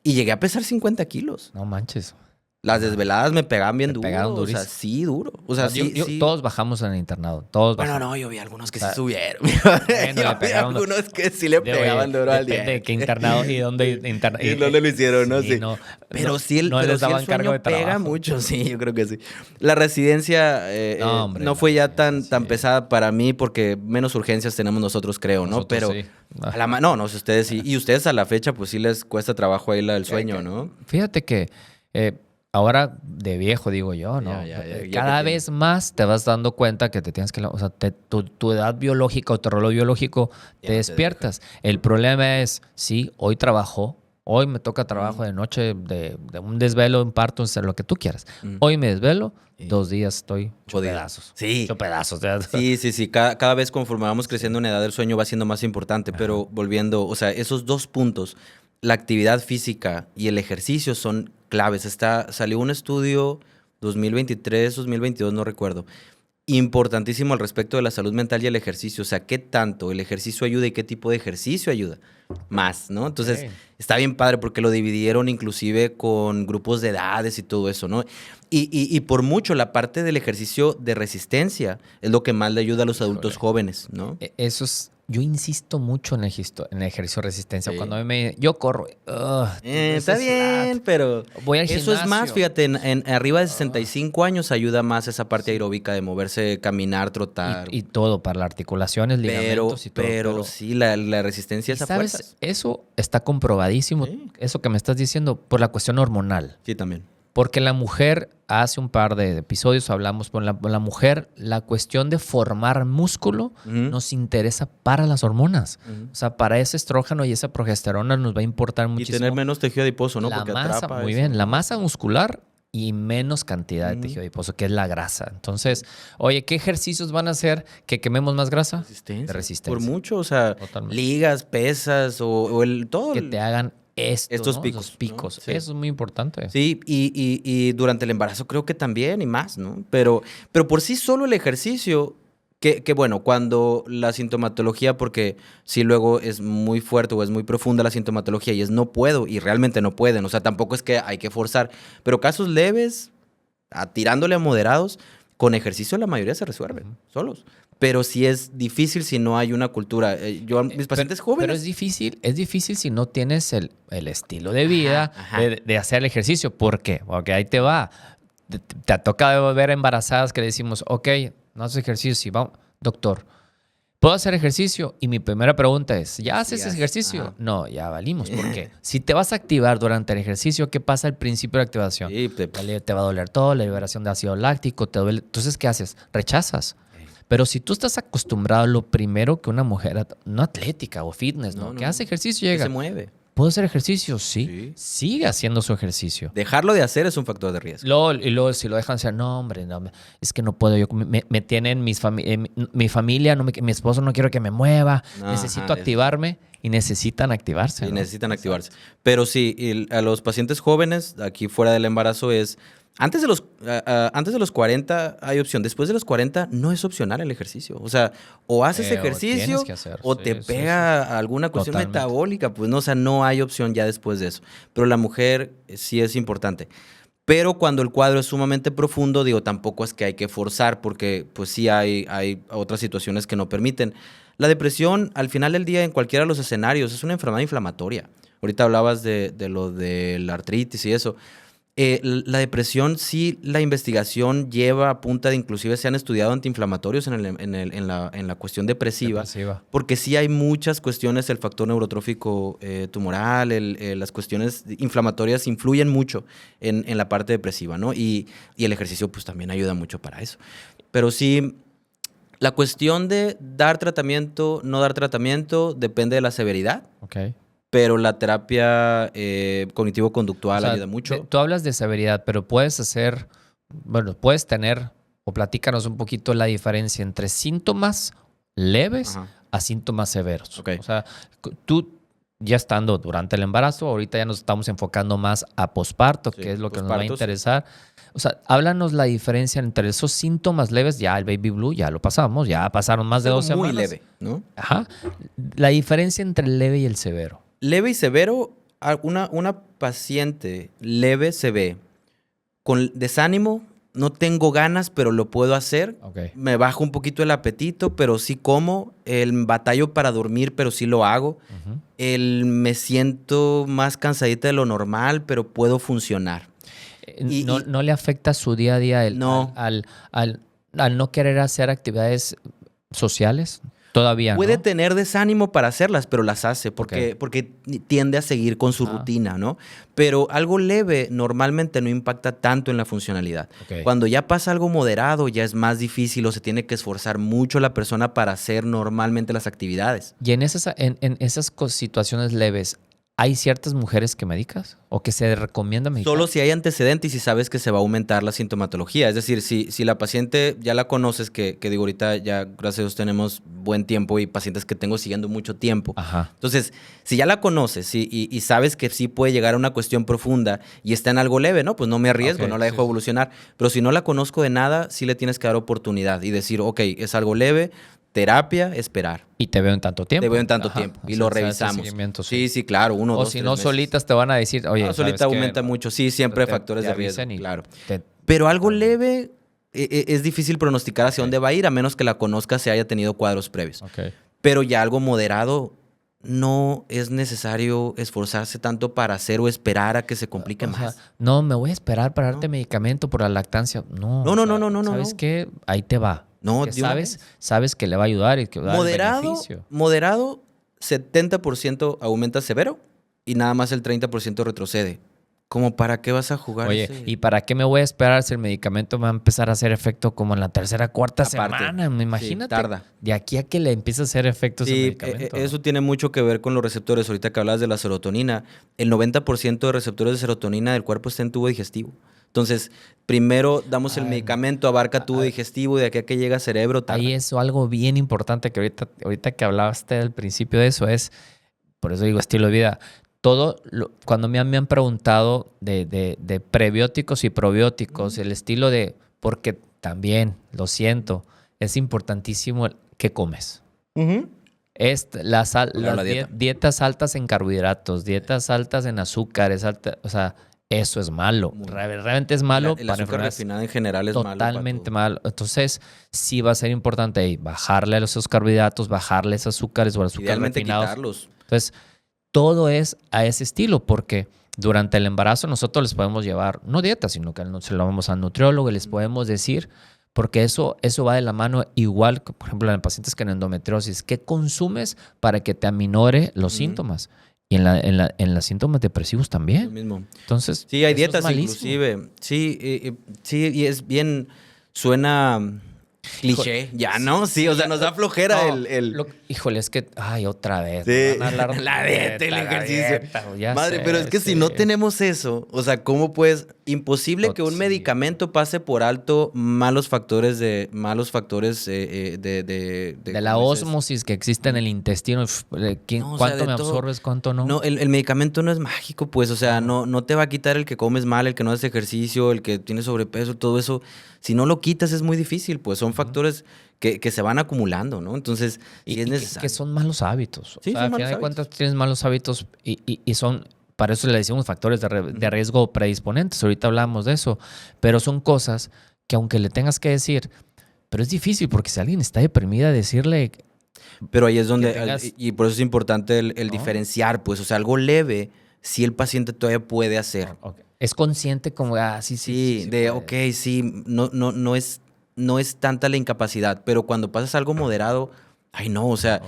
Y llegué a pesar 50 kilos. No manches. Las desveladas me pegaban bien duro. Pegaron durísimo. O sea, sí, duro. O sea, sí. Todos bajamos en el internado. Todos bajamos. Bueno, no, yo vi algunos que sí subieron. Bueno, yo vi algunos que sí le pegaban duro al día. Depende de qué internado y dónde y dónde lo hicieron, ¿no? Sí. Pero el sueño pega mucho, sí, yo creo que sí. La residencia no fue ya tan pesada para mí porque menos urgencias tenemos nosotros, creo, ¿no? Pero sí. no, ustedes sí. Y ustedes a la fecha, pues sí les cuesta trabajo ahí el sueño, ¿no? Fíjate que... ahora de viejo, digo yo, ¿no? Cada vez más te vas dando cuenta que te tienes que... O sea, tu edad biológica o tu reloj biológico te despiertas. El problema es, sí, hoy trabajo, hoy me toca trabajo de noche, de un desvelo, un parto, lo que tú quieras. Hoy me desvelo, 2 días estoy hecho pedazos. Sí. Hecho pedazos. Sí. Cada vez conforme vamos creciendo en edad, el sueño va siendo más importante. Pero volviendo, o sea, esos 2 puntos, la actividad física y el ejercicio son claves. Salió un estudio 2023, 2022, no recuerdo, importantísimo al respecto de la salud mental y el ejercicio. O sea, ¿qué tanto el ejercicio ayuda y qué tipo de ejercicio ayuda? Más, ¿no? Entonces, está bien padre porque lo dividieron inclusive con grupos de edades y todo eso, ¿no? Y por mucho la parte del ejercicio de resistencia es lo que más le ayuda a los adultos jóvenes, ¿no? Eso es... Yo insisto mucho en el ejercicio de resistencia. Sí. Cuando yo corro... está bien, pero voy al eso gimnasio. Es más, fíjate, en arriba de 65 años ayuda más esa parte aeróbica de moverse, caminar, trotar. Y todo, para las articulaciones, ligamentos y todo. Pero sí, la resistencia es a fuerzas. Eso está comprobadísimo, eso que me estás diciendo, por la cuestión hormonal. Sí, también. Porque la mujer, hace un par de episodios hablamos con la mujer, la cuestión de formar músculo nos interesa para las hormonas. O sea, para ese estrógeno y esa progesterona nos va a importar muchísimo. Y tener menos tejido adiposo, ¿no? La porque masa, atrapa muy eso. bien, la masa muscular y menos cantidad de tejido adiposo, que es la grasa. Entonces, oye, ¿qué ejercicios van a hacer que quememos más grasa? Resistencia. De resistencia. Por mucho, o sea, totalmente. Ligas, pesas o todo. Que te hagan estos picos. ¿no? Sí. Eso es muy importante. Sí, y durante el embarazo creo que también y más, ¿no? Pero por sí solo el ejercicio, que bueno, cuando la sintomatología, porque sí luego es muy fuerte o es muy profunda la sintomatología y es no puedo y realmente no pueden, o sea, tampoco es que hay que forzar, pero casos leves, tirándole a moderados, con ejercicio la mayoría se resuelven solos. Pero sí es difícil si no hay una cultura. Yo a mis pacientes jóvenes... Pero es difícil si no tienes el estilo de vida de hacer el ejercicio. ¿Por qué? Porque ahí te va. Te ha tocado ver embarazadas que le decimos, ok, no haces ejercicio. Sí, vamos, doctor, ¿puedo hacer ejercicio? Y mi primera pregunta es, ¿ya haces ejercicio? Ajá. No, ya valimos. ¿Por qué? Si te vas a activar durante el ejercicio, ¿qué pasa al principio de la activación? Sí, te va a doler todo, la liberación de ácido láctico, te duele. Entonces, ¿qué haces? Rechazas. Pero si tú estás acostumbrado, lo primero que una mujer, no atlética o fitness, ¿no? Que hace ejercicio, llega. Que se mueve. ¿Puedo hacer ejercicio? Sí. Sigue haciendo su ejercicio. Dejarlo de hacer es un factor de riesgo. Y luego si lo dejan hacer, no, hombre, no, es que no puedo. Me tienen mi familia, mi esposo no quiero que me mueva. Necesito activarme y necesitan activarse. Y necesitan activarse. Pero sí, a los pacientes jóvenes, aquí fuera del embarazo es... Antes de los 40 hay opción. Después de los 40 no es opcional el ejercicio. O sea, o haces ejercicio o te pega alguna cuestión metabólica. Pues no, o sea, no hay opción ya después de eso. Pero la mujer sí es importante. Pero cuando el cuadro es sumamente profundo, digo, tampoco es que hay que forzar porque pues sí hay otras situaciones que no permiten. La depresión, al final del día, en cualquiera de los escenarios, es una enfermedad inflamatoria. Ahorita hablabas de lo de la artritis y eso. La depresión, sí, la investigación lleva a punta de inclusive se han estudiado antiinflamatorios en la cuestión depresiva, porque sí hay muchas cuestiones, el factor neurotrófico tumoral, las cuestiones inflamatorias influyen mucho en la parte depresiva, ¿no? Y el ejercicio pues también ayuda mucho para eso. Pero sí, la cuestión de dar tratamiento, no dar tratamiento, depende de la severidad. Okay. Pero la terapia cognitivo-conductual ayuda mucho. Tú hablas de severidad, pero puedes tener, o platícanos un poquito la diferencia entre síntomas leves a síntomas severos. Okay. O sea, tú ya estando durante el embarazo, ahorita ya nos estamos enfocando más a posparto, que es lo que nos va a interesar. O sea, háblanos la diferencia entre esos síntomas leves, ya el baby blue, ya lo pasamos, ya pasaron más de 2 semanas. Muy leve, ¿no? Ajá. La diferencia entre el leve y el severo. Leve y severo, una paciente leve se ve con desánimo, no tengo ganas, pero lo puedo hacer. Okay. Me bajo un poquito el apetito, pero sí como. El batallo para dormir, pero sí lo hago. Me siento más cansadita de lo normal, pero puedo funcionar. ¿No le afecta su día a día al no querer hacer actividades sociales? Todavía, puede ¿no? tener desánimo para hacerlas, pero las hace porque tiende a seguir con su rutina, ¿no? Pero algo leve normalmente no impacta tanto en la funcionalidad. Okay. Cuando ya pasa algo moderado, ya es más difícil o se tiene que esforzar mucho la persona para hacer normalmente las actividades. Y en esas situaciones leves, ¿hay ciertas mujeres que medicas o que se recomienda medicar? Solo si hay antecedentes y si sabes que se va a aumentar la sintomatología. Es decir, si la paciente ya la conoces, que digo ahorita ya gracias a Dios tenemos buen tiempo y pacientes que tengo siguiendo mucho tiempo. Ajá. Entonces, si ya la conoces y sabes que sí puede llegar a una cuestión profunda y está en algo leve, ¿no? Pues no me arriesgo, no la dejo evolucionar. Pero si no la conozco de nada, sí le tienes que dar oportunidad y decir, ok, es algo leve, terapia, esperar. Y te veo en tanto tiempo. Te veo en tanto tiempo. Y lo revisamos. Sí, claro. 1, 2, o si no, solitas te van a decir, oye, solita aumenta mucho. Sí, siempre hay factores de riesgo. Claro. Pero algo leve es difícil pronosticar hacia dónde va a ir, a menos que la conozca se haya tenido cuadros previos. Okay. Pero ya algo moderado, no es necesario esforzarse tanto para hacer o esperar a que se complique más. No, me voy a esperar para darte medicamento por la lactancia. No. ¿Sabes qué? Ahí te va. No, sabes que le va a ayudar y que va a dar beneficio. Moderado, 70% aumenta severo y nada más el 30% retrocede. ¿Cómo para qué vas a jugar? Oye, ¿y para qué me voy a esperar si el medicamento va a empezar a hacer efecto como en la tercera, cuarta semana? Imagínate. Sí, tarda. De aquí a que le empiece a hacer efecto ese medicamento. Eso tiene mucho que ver con los receptores. Ahorita que hablas de la serotonina, el 90% de receptores de serotonina del cuerpo está en tubo digestivo. Entonces, primero damos el medicamento, abarca tubo digestivo, de aquí a que llega cerebro. Tarda. Ahí es algo bien importante que ahorita que hablaste al principio de eso por eso digo estilo de vida. Cuando me han preguntado de prebióticos y probióticos, el estilo porque también, lo siento, es importantísimo qué comes. Las dietas altas en carbohidratos, dietas altas en azúcares, o sea, eso es malo. Realmente es malo para enfermedades. El azúcar refinado en general es totalmente malo. Entonces, sí va a ser importante bajarle a esos carbohidratos, bajarle esos azúcares o azúcares refinados. Quitarlos. Entonces, todo es a ese estilo, porque durante el embarazo nosotros les podemos llevar, no dieta, sino que se lo vamos al nutriólogo y les podemos decir, porque eso va de la mano igual, por ejemplo, en pacientes con endometriosis, ¿qué consumes para que te aminore los síntomas? Y en los síntomas depresivos también. Lo mismo. Entonces, sí, hay dietas inclusive. Sí, y es bien, suena cliché, ya, ¿no? Sí, o sea, nos da flojera híjole, es que, otra vez. Sí. Van a hablar la dieta, el ejercicio. Madre, sé, pero es que si no tenemos eso, o sea, ¿cómo puedes? Imposible que un medicamento pase por alto malos factores de la ósmosis que existe en el intestino. ¿Cuánto me absorbes, cuánto no? No, el medicamento no es mágico, pues, o sea, no te va a quitar el que comes mal, el que no haces ejercicio, el que tiene sobrepeso, todo eso. Si no lo quitas es muy difícil, pues son factores que se van acumulando, ¿no? Entonces, y es necesario. Que son malos hábitos. Sí, o sea, son al final de cuentas tienes malos hábitos y son, para eso le decimos factores de riesgo predisponentes. Ahorita hablamos de eso, pero son cosas que aunque le tengas que decir, pero es difícil porque si alguien está deprimida, decirle... Pero ahí es donde, y por eso es importante el diferenciar, pues, o sea, algo leve, si el paciente todavía puede hacer. Okay. Es consciente como, sí, Sí, de, ok, sí, no es tanta la incapacidad, pero cuando pasas algo moderado, ay no, o sea,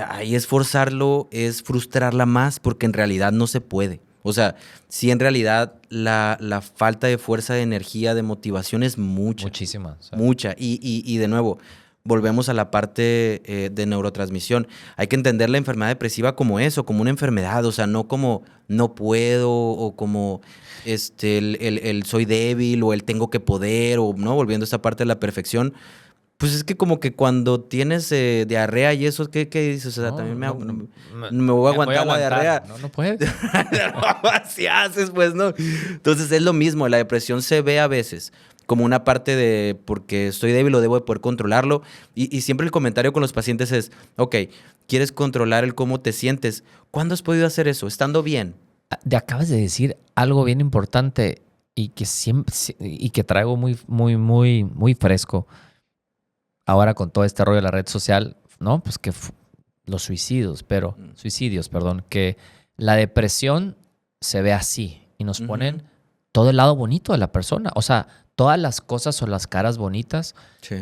ahí es forzarlo, es frustrarla más, porque en realidad no se puede. O sea, sí, en realidad la falta de fuerza, de energía, de motivación es mucha. Muchísima. O sea. Mucha. Y de nuevo, volvemos a la parte de neurotransmisión. Hay que entender la enfermedad depresiva como eso, como una enfermedad, o sea, no como no puedo o como el soy débil o el tengo que poder o no, volviendo a esta parte de la perfección. Pues es que como que cuando tienes diarrea y eso, ¿qué dices? O sea, también me voy a aguantar la diarrea. No puedes. Así haces, pues, ¿no? Entonces es lo mismo, la depresión se ve a veces como una parte de porque estoy débil o debo de poder controlarlo. Y siempre el comentario con los pacientes es, ok, ¿quieres controlar el cómo te sientes? ¿Cuándo has podido hacer eso? ¿Estando bien? Acabas de decir algo bien importante y que siempre y que traigo muy fresco. Ahora con todo este rollo de la red social, ¿no? Pues que los suicidios, perdón, que la depresión se ve así y nos ponen todo el lado bonito de la persona. O sea, todas las cosas o las caras bonitas,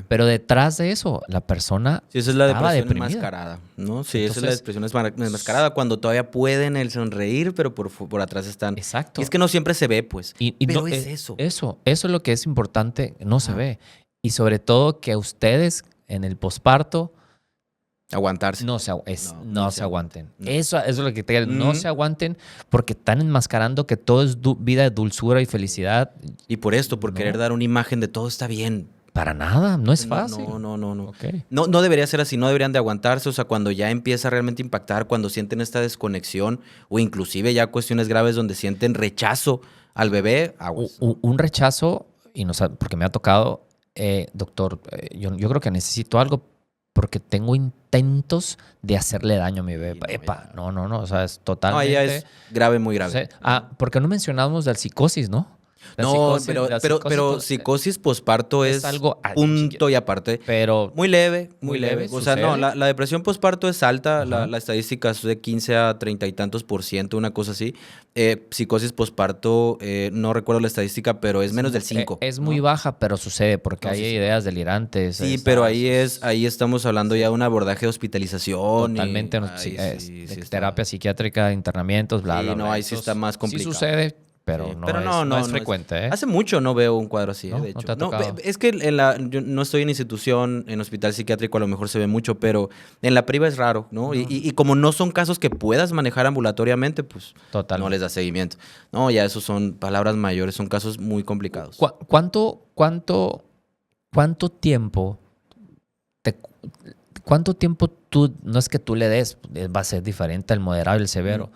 pero detrás de eso, la persona sí, esa es la depresión deprimida. Enmascarada, ¿no? Sí, entonces, esa es la depresión enmascarada, cuando todavía pueden el sonreír, pero por atrás están. Exacto. Y es que no siempre se ve, pues. Pero no, es eso. Eso es lo que es importante, no se ve. Y sobre todo que ustedes en el posparto aguantarse. No se aguanten. No. Eso es lo que te digo. No se aguanten porque están enmascarando que todo es vida de dulzura y felicidad. Y por esto, por querer dar una imagen de todo está bien. Para nada, no es fácil. No. Okay. No debería ser así, no deberían de aguantarse. O sea, cuando ya empieza a realmente impactar, cuando sienten esta desconexión o inclusive ya cuestiones graves donde sienten rechazo al bebé, aguas. Un rechazo, porque me ha tocado, doctor, yo creo que necesito algo porque tengo intentos de hacerle daño a mi bebé. No, o sea, es totalmente... No, ya es grave, muy grave. O sea, porque no mencionamos de la psicosis, ¿no? Pero psicosis posparto es algo punto y aparte. Pero muy leve. O sea, no, la depresión posparto es alta. La estadística es de 15 a 30 y tantos %, una cosa así. Psicosis posparto, no recuerdo la estadística, pero es menos del 5. Es muy baja, pero sucede porque hay ideas delirantes. Sí, pero ahí estamos hablando ya de un abordaje de hospitalización. Totalmente. Terapia psiquiátrica, internamientos, bla, bla. No, ahí sí está más complicado. Sí sucede. Pero no es frecuente. Hace mucho no veo un cuadro así, de hecho. No te ha tocado. Es que yo no estoy en institución, en hospital psiquiátrico a lo mejor se ve mucho, pero en la priva es raro, ¿no? Y como no son casos que puedas manejar ambulatoriamente, pues no les da seguimiento. No, ya esos son palabras mayores, son casos muy complicados. ¿Cuánto tiempo tú, no es que tú le des, va a ser diferente el moderado y el severo,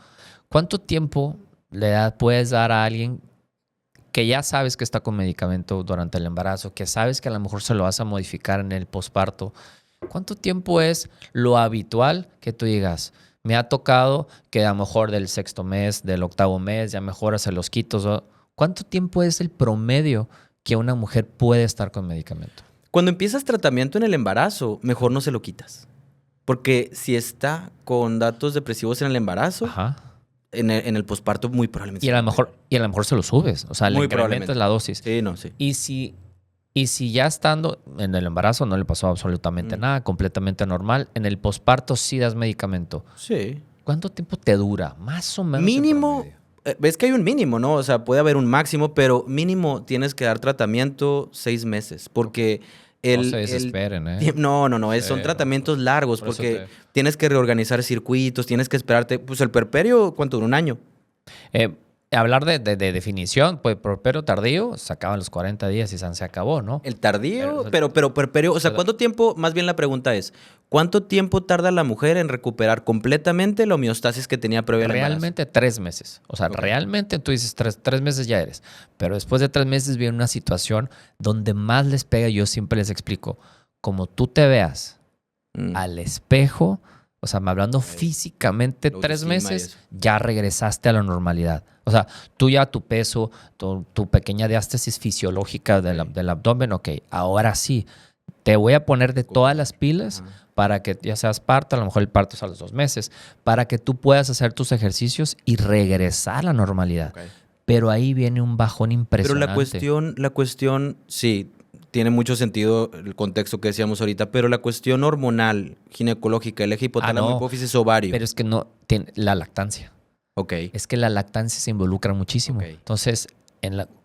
¿cuánto tiempo puedes dar a alguien que ya sabes que está con medicamento durante el embarazo, que sabes que a lo mejor se lo vas a modificar en el posparto? ¿Cuánto tiempo es lo habitual que tú digas? Me ha tocado que a lo mejor del 6º mes, del 8º mes, ya mejor se los quito. ¿Cuánto tiempo es el promedio que una mujer puede estar con medicamento? Cuando empiezas tratamiento en el embarazo, mejor no se lo quitas. Porque si está con datos depresivos en el embarazo... En el posparto muy probablemente. Y a lo mejor se lo subes. O sea, le incrementas la dosis. Sí. Y si ya estando en el embarazo no le pasó absolutamente nada, completamente normal, en el posparto sí das medicamento. Sí. ¿Cuánto tiempo te dura? Más o menos. Mínimo. Ves que hay un mínimo, ¿no? O sea, puede haber un máximo, pero mínimo tienes que dar tratamiento 6 meses. Porque... no se desesperen, No. Son tratamientos largos porque tienes que reorganizar circuitos, tienes que esperarte. Pues el puerperio, ¿cuánto dura? ¿Un año? Hablar de definición, pues puerperio tardío se acaba en los 40 días y se acabó, ¿no? El tardío, pero puerperio, o sea, ¿cuánto tiempo? Más bien la pregunta es, ¿cuánto tiempo tarda la mujer en recuperar completamente la homeostasis que tenía previa al embarazo? Realmente 3 meses. O sea, realmente tú dices 3 meses ya eres. Pero después de 3 meses viene una situación donde más les pega. Yo siempre les explico, como tú te veas al espejo, o sea, hablando físicamente, 3 meses, ya regresaste a la normalidad. O sea, tú ya tu peso, tu pequeña diástasis fisiológica del abdomen, ok, ahora sí, te voy a poner de todas las pilas para que ya seas parto, a lo mejor el parto es a los 2 meses, para que tú puedas hacer tus ejercicios y regresar a la normalidad. pero ahí viene un bajón impresionante. Pero la cuestión, sí, tiene mucho sentido el contexto que decíamos ahorita, pero la cuestión hormonal, ginecológica, el eje hipotálamo, hipófisis, ovario. Pero es que no, tiene la lactancia. Ok. Es que la lactancia se involucra muchísimo. Okay. Entonces,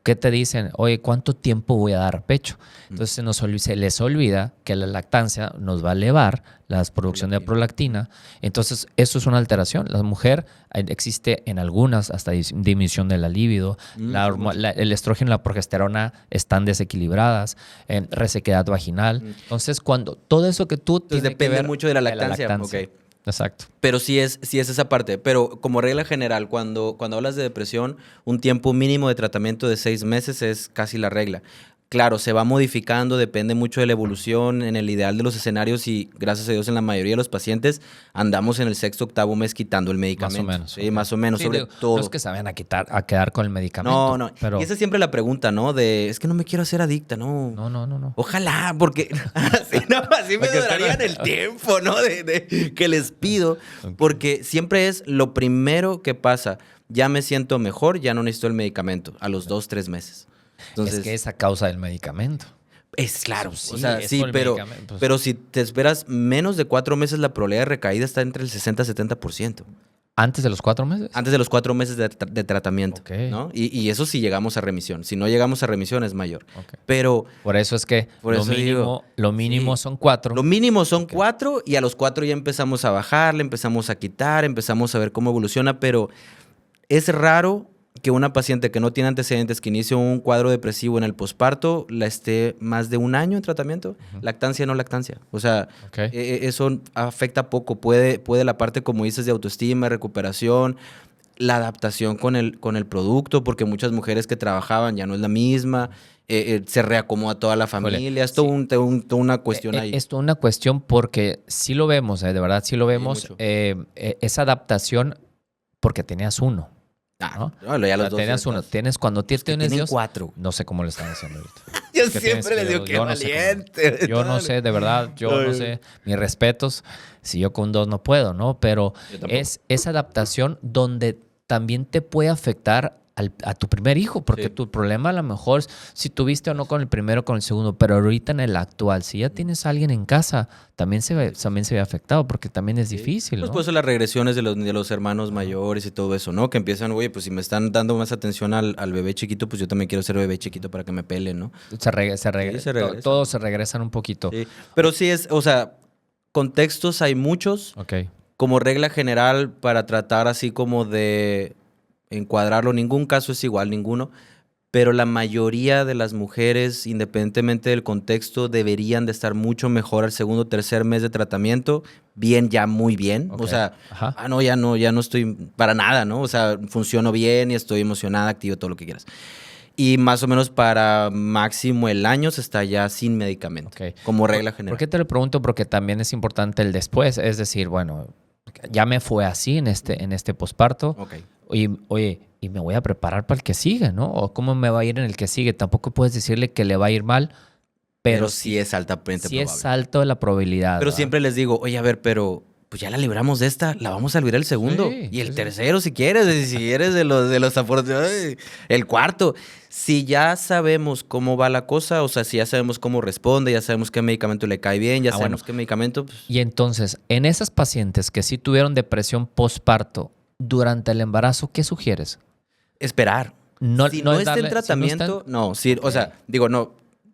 ¿qué te dicen? Oye, ¿cuánto tiempo voy a dar pecho? Entonces se les olvida que la lactancia nos va a elevar la producción de prolactina. Entonces, eso es una alteración. La mujer existe en algunas hasta disminución de la libido. El estrógeno y la progesterona están desequilibradas. Resequedad vaginal. Entonces, cuando todo eso que tú tienes depende que ver mucho de la lactancia. Ok. Exacto. Pero sí es esa parte. Pero como regla general, cuando hablas de depresión, un tiempo mínimo de tratamiento de 6 meses es casi la regla. Claro, se va modificando, depende mucho de la evolución en el ideal de los escenarios y gracias a Dios en la mayoría de los pacientes andamos en el 6º, 8º mes quitando el medicamento. Más o menos. Sí, okay. Más o menos, sí, sobre todo. No es que se vayan a quedar con el medicamento. No. Pero... Y esa es siempre la pregunta, ¿no? Es que no me quiero hacer adicta, ¿no? No. Ojalá, porque así me durarían el tiempo, ¿no? De que les pido, porque siempre es lo primero que pasa. Ya me siento mejor, ya no necesito el medicamento a los 2, 3 meses. Entonces, es que es a causa del medicamento. Es claro, sí, o sea, sí, pero si te esperas menos de 4 meses, la probabilidad de recaída está entre el 60 y 70%. ¿Antes de los 4 meses? Antes de los 4 meses de tratamiento, okay. ¿no? Y eso si llegamos a remisión. Si no llegamos a remisión es mayor. Okay. Pero... Por eso es que lo mínimo son 4. Lo mínimo son 4 y a los 4 ya empezamos a bajar, le empezamos a quitar, empezamos a ver cómo evoluciona, pero es raro que una paciente que no tiene antecedentes, que inicia un cuadro depresivo en el posparto, la esté más de 1 año en tratamiento. Lactancia, no lactancia. O sea, eso afecta poco. Puede la parte, como dices, de autoestima, recuperación, la adaptación con el producto, porque muchas mujeres que trabajaban ya no es la misma. Se reacomoda toda la familia. Es toda una cuestión ahí. Es toda una cuestión porque sí lo vemos, de verdad sí lo vemos. Esa adaptación porque tenías uno. ¿no? Ya los dos tenías uno. Cuando tienes Dios, 4. No sé cómo le están haciendo ahorita. Yo siempre les digo que valiente. Yo no sé, de verdad, no sé. Mis respetos. Si yo con 2 no puedo, ¿no? Pero es esa adaptación donde también te puede afectar a tu primer hijo, porque tu problema a lo mejor si tuviste o no con el primero o con el segundo, pero ahorita en el actual, si ya tienes a alguien en casa, también se ve afectado, porque también es difícil, ¿no? Pues por eso las regresiones de los hermanos mayores y todo eso, ¿no? Que empiezan, oye, pues si me están dando más atención al bebé chiquito, pues yo también quiero ser bebé chiquito para que me peleen, ¿no? Se regresa. Todos se regresan un poquito. Sí. Pero sí o sea, contextos hay muchos. Como regla general, para tratar así como de encuadrarlo, ningún caso es igual, ninguno, pero la mayoría de las mujeres, independientemente del contexto, deberían de estar mucho mejor al 2º o 3er mes de tratamiento, bien, ya muy bien, o sea, ya no estoy para nada, ¿no? O sea, funciono bien y estoy emocionada, activo, todo lo que quieras. Y más o menos para máximo el año se está ya sin medicamento, como regla general. ¿Por qué te lo pregunto? Porque también es importante el después, es decir, bueno, ya me fue así en este posparto. Oye, y me voy a preparar para el que sigue, ¿no? O cómo me va a ir en el que sigue. Tampoco puedes decirle que le va a ir mal, pero sí es altamente probable. Sí es alto la probabilidad. Pero siempre les digo, oye, a ver, pero pues ya la libramos de esta, la vamos a librar el segundo. Y el tercero, si quieres, si eres de los afortunados, el cuarto. Si ya sabemos cómo va la cosa, o sea, si ya sabemos cómo responde, ya sabemos qué medicamento le cae bien, ya sabemos qué medicamento... Pues... Y entonces, en esas pacientes que sí tuvieron depresión postparto durante el embarazo, ¿qué sugieres? Esperar. Si no está en tratamiento, o sea, digo, no...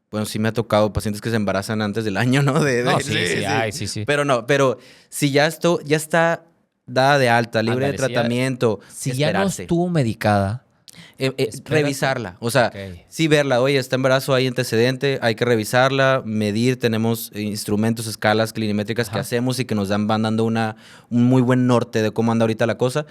Bueno, sí me ha tocado pacientes que se embarazan antes del año, ¿no? Sí. Pero si ya está dada de alta, libre de tratamiento, si ya no estuvo medicada, revisarla. O sea, sí verla. Oye, está embarazo, hay antecedente, hay que revisarla, medir. Tenemos instrumentos, escalas clinimétricas que hacemos y que nos van dando un muy buen norte de cómo anda ahorita la cosa.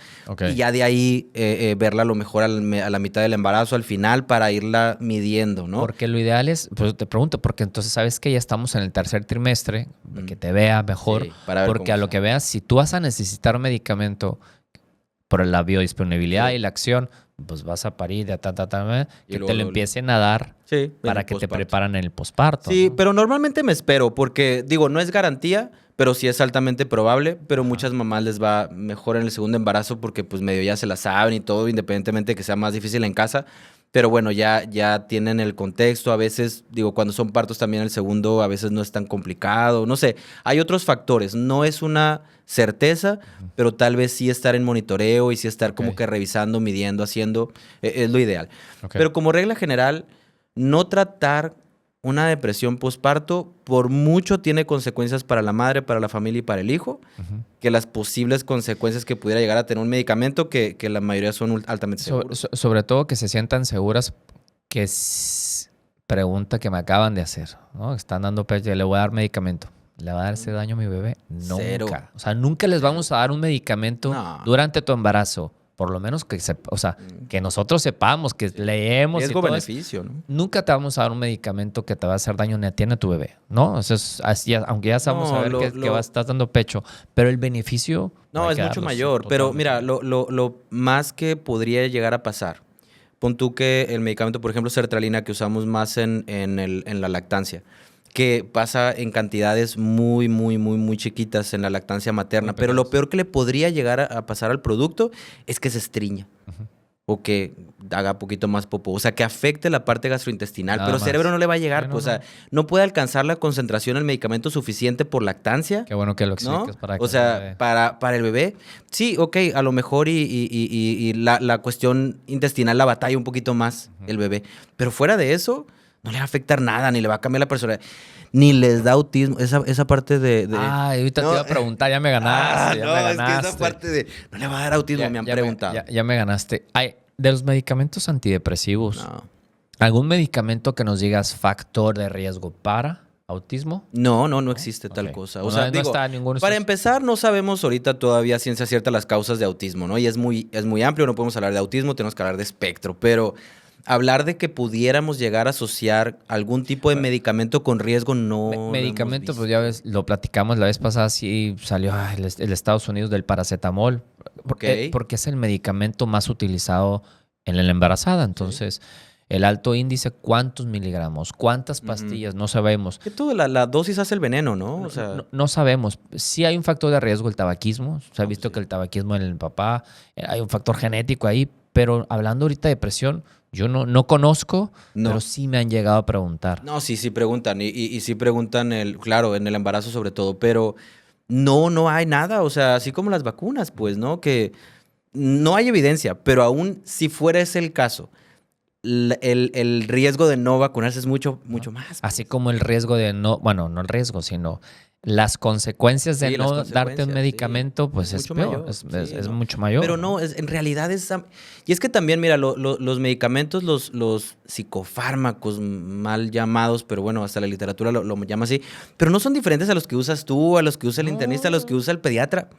Y ya de ahí verla a lo mejor a la mitad del embarazo, al final, para irla midiendo, ¿no? Porque lo ideal es, pues te pregunto, porque entonces sabes que ya estamos en el 3er trimestre, que te vea mejor, porque a lo que veas, si tú vas a necesitar medicamento por la biodisponibilidad y la acción, pues vas a parir, que luego, te lo empiecen a dar para que te preparan en el posparto. Sí, ¿no? pero normalmente me espero porque, digo, no es garantía, pero sí es altamente probable, pero muchas mamás les va mejor en el segundo embarazo porque pues medio ya se la saben y todo, independientemente de que sea más difícil en casa. Pero bueno, ya tienen el contexto. A veces, digo, cuando son partos también el segundo a veces no es tan complicado. No sé, hay otros factores. No es una certeza, pero tal vez sí estar en monitoreo y sí estar como que revisando, midiendo, haciendo, es lo ideal. Pero como regla general, no tratar una depresión postparto por mucho tiene consecuencias para la madre, para la familia y para el hijo, que las posibles consecuencias que pudiera llegar a tener un medicamento que la mayoría son altamente seguros. Sobre todo que se sientan seguras, que pregunta que me acaban de hacer, ¿no? Están dando pecho, le voy a dar medicamento. ¿Le va a dar ese daño a mi bebé? Nunca. Cero. O sea, nunca les vamos a dar un medicamento durante tu embarazo. Por lo menos que nosotros sepamos, que leemos. Riesgo-beneficio, ¿no? Nunca te vamos a dar un medicamento que te va a hacer daño ni a ti ni a tu bebé, ¿no? Eso es así, aunque ya sabemos que estás dando pecho, pero el beneficio... No, es mucho mayor. Pero mira, lo más que podría llegar a pasar, pon tú que el medicamento, por ejemplo, sertralina, que usamos más en la lactancia, que pasa en cantidades muy, muy, muy, muy chiquitas en la lactancia materna. Pero lo peor que le podría llegar a pasar al producto es que se estriña. O que haga poquito más popó. O sea, que afecte la parte gastrointestinal. Nada pero el cerebro no le va a llegar. Bueno, pues, o sea, no puede alcanzar la concentración del medicamento suficiente por lactancia. Qué bueno que lo explicas. ¿No? Para que o sea, para el bebé. Sí, ok, a lo mejor y la cuestión intestinal la batalla un poquito más el bebé. Pero fuera de eso... no le va a afectar nada, ni le va a cambiar la personalidad, ni les da autismo. Esa parte de... ahorita te iba a preguntar, ya me ganaste. Es que esa parte de... no le va a dar autismo, me han preguntado. Ya me ganaste. De los medicamentos antidepresivos, ¿algún medicamento que nos digas factor de riesgo para autismo? No existe tal cosa. O sea, no está ninguno. Para empezar, no sabemos ahorita todavía ciencia cierta las causas de autismo, ¿no? Y es muy amplio, no podemos hablar de autismo, tenemos que hablar de espectro, pero... hablar de que pudiéramos llegar a asociar algún tipo de medicamento con riesgo, no. Medicamento, pues ya ves, lo platicamos la vez pasada, sí salió el Estados Unidos del paracetamol. Porque es el medicamento más utilizado en la embarazada. Entonces, el alto índice, ¿cuántos miligramos? ¿Cuántas pastillas? No sabemos. Que todo, la dosis hace el veneno, ¿no? O sea... no sabemos. Sí hay un factor de riesgo, el tabaquismo. Se ha visto que el tabaquismo en el papá, hay un factor genético ahí. Pero hablando ahorita de depresión, yo no conozco, pero sí me han llegado a preguntar. No, sí preguntan. Y sí preguntan, claro, en el embarazo sobre todo. Pero no hay nada. O sea, así como las vacunas, pues, ¿no? Que no hay evidencia. Pero aún si fuera ese el caso, el riesgo de no vacunarse es mucho más. Pues. Así como el riesgo de no el riesgo, sino... las consecuencias de no darte un medicamento, pues es peor, es mucho mayor. Pero no, en realidad es... Y es que también, mira, los medicamentos, los psicofármacos mal llamados, pero bueno, hasta la literatura lo llama así, pero no son diferentes a los que usas tú, a los que usa el internista, a los que usa el pediatra.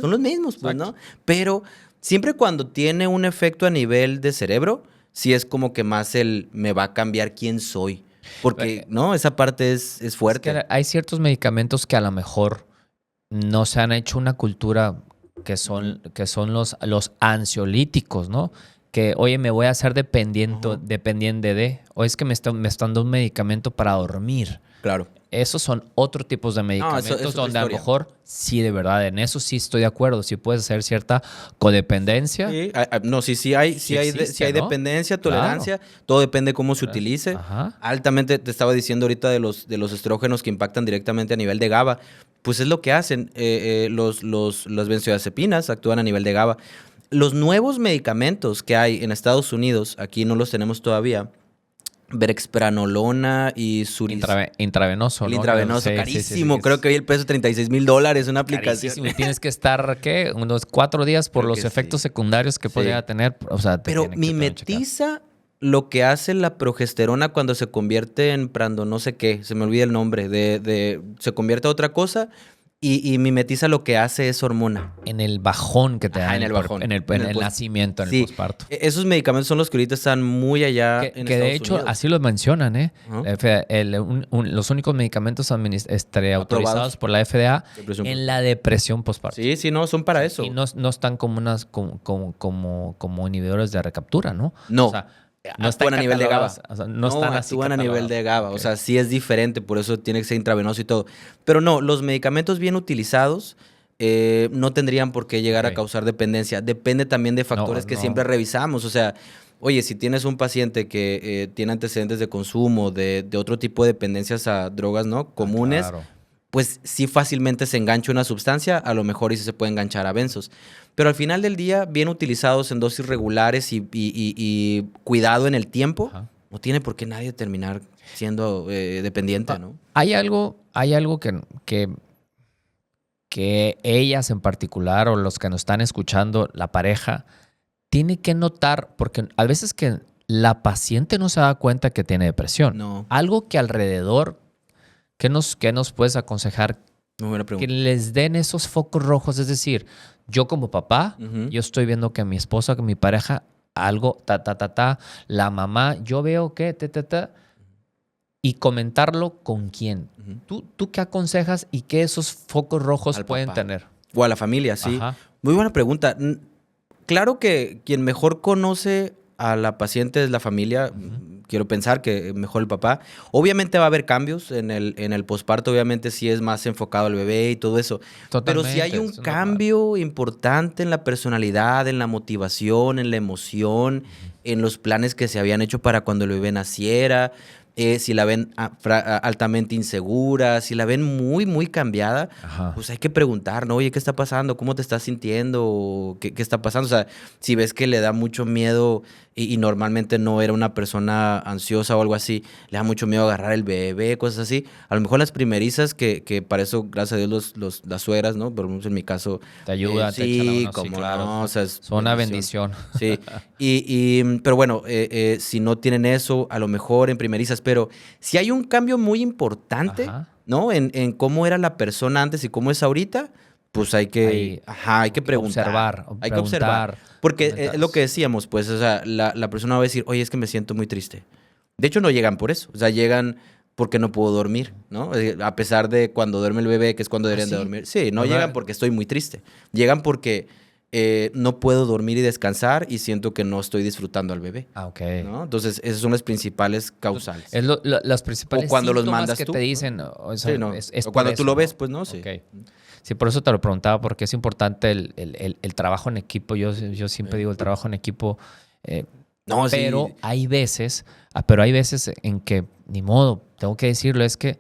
Son los mismos, pues, ¿no? Pero siempre cuando tiene un efecto a nivel de cerebro, sí es como que más me va a cambiar quién soy. Porque, ¿no? Esa parte es fuerte. Es que hay ciertos medicamentos que a lo mejor no se han hecho una cultura que son los ansiolíticos, ¿no? Que, oye, me voy a hacer dependiente de... O es que me están dando un medicamento para dormir. Claro. Esos son otros tipos de medicamentos eso donde a lo mejor sí, de verdad, en eso sí estoy de acuerdo. Sí puedes hacer cierta codependencia. Sí hay dependencia, tolerancia. Claro. Todo depende de cómo se utilice. Altamente, te estaba diciendo ahorita de los estrógenos que impactan directamente a nivel de GABA. Pues es lo que hacen. Las benzodiazepinas actúan a nivel de GABA. Los nuevos medicamentos que hay en Estados Unidos, aquí no los tenemos todavía, Brexpranolona y intravenoso. El intravenoso, carísimo. Sí, creo que hoy el precio es $36,000, una aplicación. Y tienes que estar, unos 4 días por los efectos secundarios que podría tener. O sea, pero mimetiza lo que hace la progesterona cuando se convierte en prando no sé qué. Se me olvida el nombre. Se convierte a otra cosa Y mimetiza lo que hace es hormona. En el bajón que te da en el bajón. En el nacimiento, en el posparto. Esos medicamentos son los que ahorita están muy allá en Estados de hecho, Unidos. así lo mencionan, ¿eh? Los únicos medicamentos autorizados por la FDA en la depresión postparto. Sí, no, son para eso. Y no están como inhibidores de recaptura, ¿no? No. O sea, no actúan a nivel de GABA. O sea, no están así actúan a nivel de GABA. Okay. O sea, sí es diferente, por eso tiene que ser intravenoso y todo. Pero no, los medicamentos bien utilizados no tendrían por qué llegar a causar dependencia. Depende también de factores que siempre revisamos. O sea, oye, si tienes un paciente que tiene antecedentes de consumo, de otro tipo de dependencias a drogas, ¿no? Comunes, pues sí fácilmente se engancha una sustancia, a lo mejor y se puede enganchar a benzos. Pero al final del día, bien utilizados en dosis regulares y cuidado en el tiempo, no tiene por qué nadie terminar siendo dependiente, ¿no? Hay algo que ellas en particular o los que nos están escuchando, la pareja, tiene que notar, porque a veces que la paciente no se da cuenta que tiene depresión. No. Algo que alrededor, ¿qué nos puedes aconsejar? Muy buena pregunta. Que les den esos focos rojos, es decir, yo como papá, yo estoy viendo que mi esposa, que mi pareja, algo, la mamá, yo veo que, y comentarlo con quién. ¿Tú qué aconsejas y qué esos focos rojos pueden tener? O a la familia, sí. Ajá. Muy buena pregunta. Claro que quien mejor conoce a la paciente es la familia. Quiero pensar que mejor el papá. Obviamente va a haber cambios en el posparto. Obviamente sí es más enfocado al bebé y todo eso. Totalmente, pero si hay un cambio importante en la personalidad, en la motivación, en la emoción, en los planes que se habían hecho para cuando el bebé naciera, si la ven altamente insegura, si la ven muy, muy cambiada, pues hay que preguntar, ¿no? Oye, ¿qué está pasando? ¿Cómo te estás sintiendo? ¿Qué está pasando? O sea, si ves que le da mucho miedo y normalmente no era una persona ansiosa o algo así, le da mucho miedo agarrar el bebé, cosas así. A lo mejor las primerizas, que para eso, gracias a Dios, las suegras, ¿no? Por ejemplo, en mi caso. Te ayuda, te echan la mano, como claro. no, o sea, son una bendición. Sí, pero bueno, si no tienen eso, a lo mejor en primerizas, pero si hay un cambio muy importante, ¿no? En cómo era la persona antes y cómo es ahorita, pues hay que preguntar. Hay que observar. Porque es lo que decíamos, pues, o sea, la persona va a decir, oye, es que me siento muy triste. De hecho, no llegan por eso. O sea, llegan porque no puedo dormir, ¿no? A pesar de cuando duerme el bebé, que es cuando deberían de dormir. Sí, no llegan porque estoy muy triste. Llegan porque no puedo dormir y descansar y siento que no estoy disfrutando al bebé. Ok. ¿No? Entonces, esas son las principales causales. Es las principales o cuando síntomas los mandas que tú, te dicen. ¿no? O sea, sí, no. es o cuando eso, tú lo ves, pues no, sí. Okay. Sí, por eso te lo preguntaba, porque es importante el trabajo en equipo. Yo siempre digo el trabajo en equipo. Pero hay veces en que, ni modo, tengo que decirlo, es que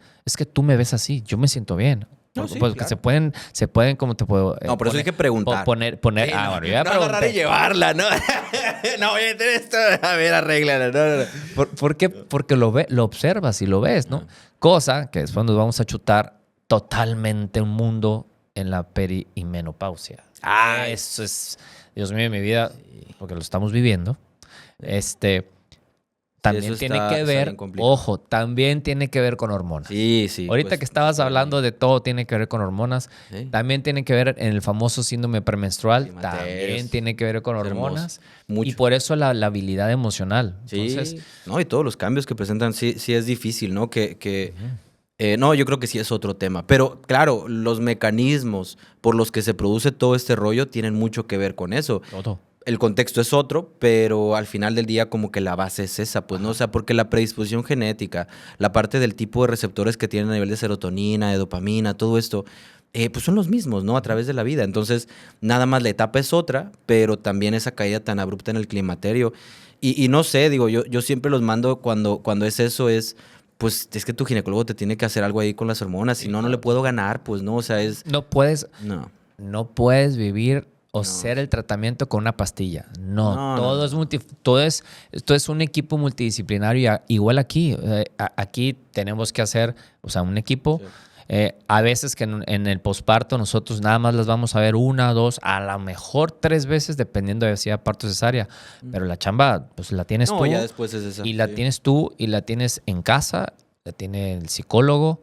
tú me ves así, yo me siento bien. Porque claro. se pueden, como te puedo. No, por eso hay que preguntar. Poner. Bueno, yo no agarrar y llevarla, ¿no? No, voy a hacer esto. A ver, arréglala. No. Porque lo observas y lo ves, ¿no? Cosa que después nos vamos a chutar totalmente un mundo en la perimenopausia. Eso es, Dios mío, mi vida, porque lo estamos viviendo. También tiene que ver, ojo, también tiene que ver con hormonas. Sí. Ahorita pues, que estabas hablando de todo tiene que ver con hormonas. Sí. También tiene que ver en el famoso síndrome premenstrual. También tiene que ver con hormonas. Y por eso la habilidad emocional. Sí. Entonces, no, y todos los cambios que presentan, sí es difícil, ¿no? No, yo creo que sí es otro tema. Pero claro, los mecanismos por los que se produce todo este rollo tienen mucho que ver con eso. Todo. El contexto es otro, pero al final del día como que la base es esa, pues, ¿no? O sea, porque la predisposición genética, la parte del tipo de receptores que tienen a nivel de serotonina, de dopamina, todo esto, pues son los mismos, ¿no? A través de la vida. Entonces, nada más la etapa es otra, pero también esa caída tan abrupta en el climaterio. Y no sé, digo, yo siempre los mando cuando es eso, pues es que tu ginecólogo te tiene que hacer algo ahí con las hormonas, si no le puedo ganar, pues, ¿no? O sea, No puedes vivir o ser el tratamiento con una pastilla. Todo es un equipo multidisciplinario. Igual aquí. Aquí tenemos que hacer, o sea, un equipo. Sí. A veces que en el posparto nosotros nada más las vamos a ver 1, 2, a lo mejor 3 veces, dependiendo de si hay parto cesárea. Pero la chamba, pues la tienes tú. Ya después es esa. Y la tienes tú y la tienes en casa, la tiene el psicólogo.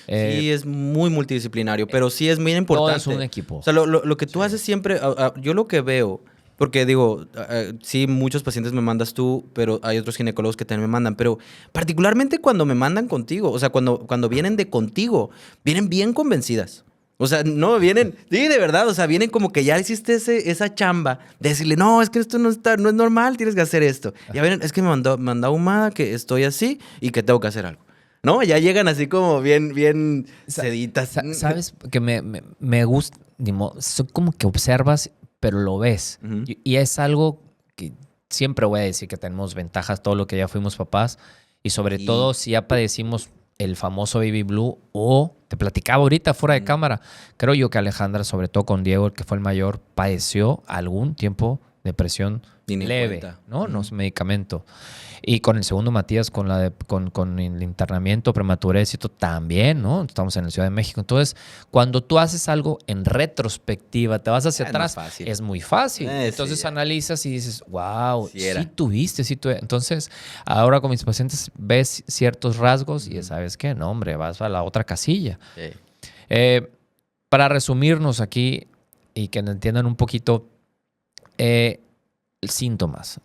Sí, es muy multidisciplinario, pero sí es muy importante. Todo es un equipo. O sea, lo que tú haces siempre, yo lo que veo, porque digo, sí, muchos pacientes me mandas tú, pero hay otros ginecólogos que también me mandan, pero particularmente cuando me mandan contigo, o sea, cuando vienen de contigo, vienen bien convencidas. O sea, no, vienen, sí, de verdad, o sea, vienen como que ya hiciste esa chamba de decirle, no, es que esto no es normal, tienes que hacer esto. Ya vienen, es que me mandó ahumada, que estoy así y que tengo que hacer algo. No, ya llegan así como bien seditas. ¿Sabes? Que me gusta, son como que observas, pero lo ves. Ujú. Y es algo que siempre voy a decir que tenemos ventajas, todo lo que ya fuimos papás. Y sobre Sí. todo si ya padecimos el famoso baby blue o te platicaba ahorita fuera de cámara. Creo yo que Alejandra, sobre todo con Diego, el que fue el mayor, padeció algún tiempo depresión leve, ¿no? No es medicamento. Y con el segundo Matías, con el internamiento, prematurez y todo, también, ¿no? Estamos en la Ciudad de México. Entonces, cuando tú haces algo en retrospectiva, te vas hacia atrás, es muy fácil. Entonces analizas y dices, wow, sí tuviste. Entonces, ahora con mis pacientes ves ciertos rasgos y sabes qué, no, hombre, vas a la otra casilla. Sí. Para resumirnos aquí y que entiendan un poquito, síntomas.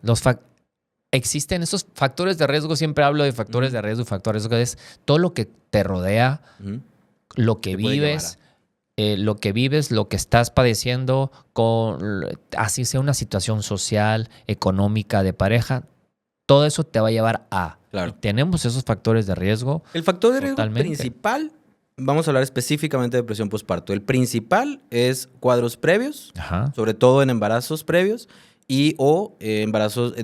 Existen esos factores de riesgo, siempre hablo de factores de riesgo y factores de riesgo, es todo lo que te rodea, lo que vives, lo que estás padeciendo, así sea una situación social, económica, de pareja, todo eso te va a llevar a. Claro. Y tenemos esos factores de riesgo. El factor de riesgo principal, vamos a hablar específicamente de depresión postparto. El principal es cuadros previos, sobre todo en embarazos previos, o embarazos,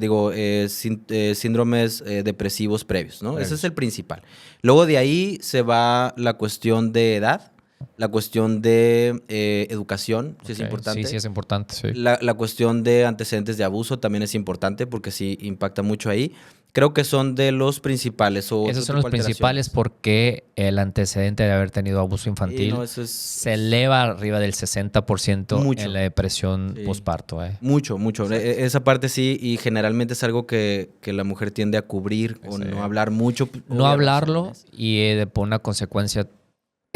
síndromes depresivos previos, ¿no? Ese es el principal. Luego de ahí se va la cuestión de edad, la cuestión de educación, sí es importante. Sí es importante, sí. La cuestión de antecedentes de abuso también es importante porque sí impacta mucho ahí. Creo que son de los principales. Esos son los principales porque el antecedente de haber tenido abuso infantil se eleva arriba del 60% en la depresión postparto. Mucho. Esa parte sí, y generalmente es algo que la mujer tiende a cubrir o no hablar mucho. No hablarlo y por una consecuencia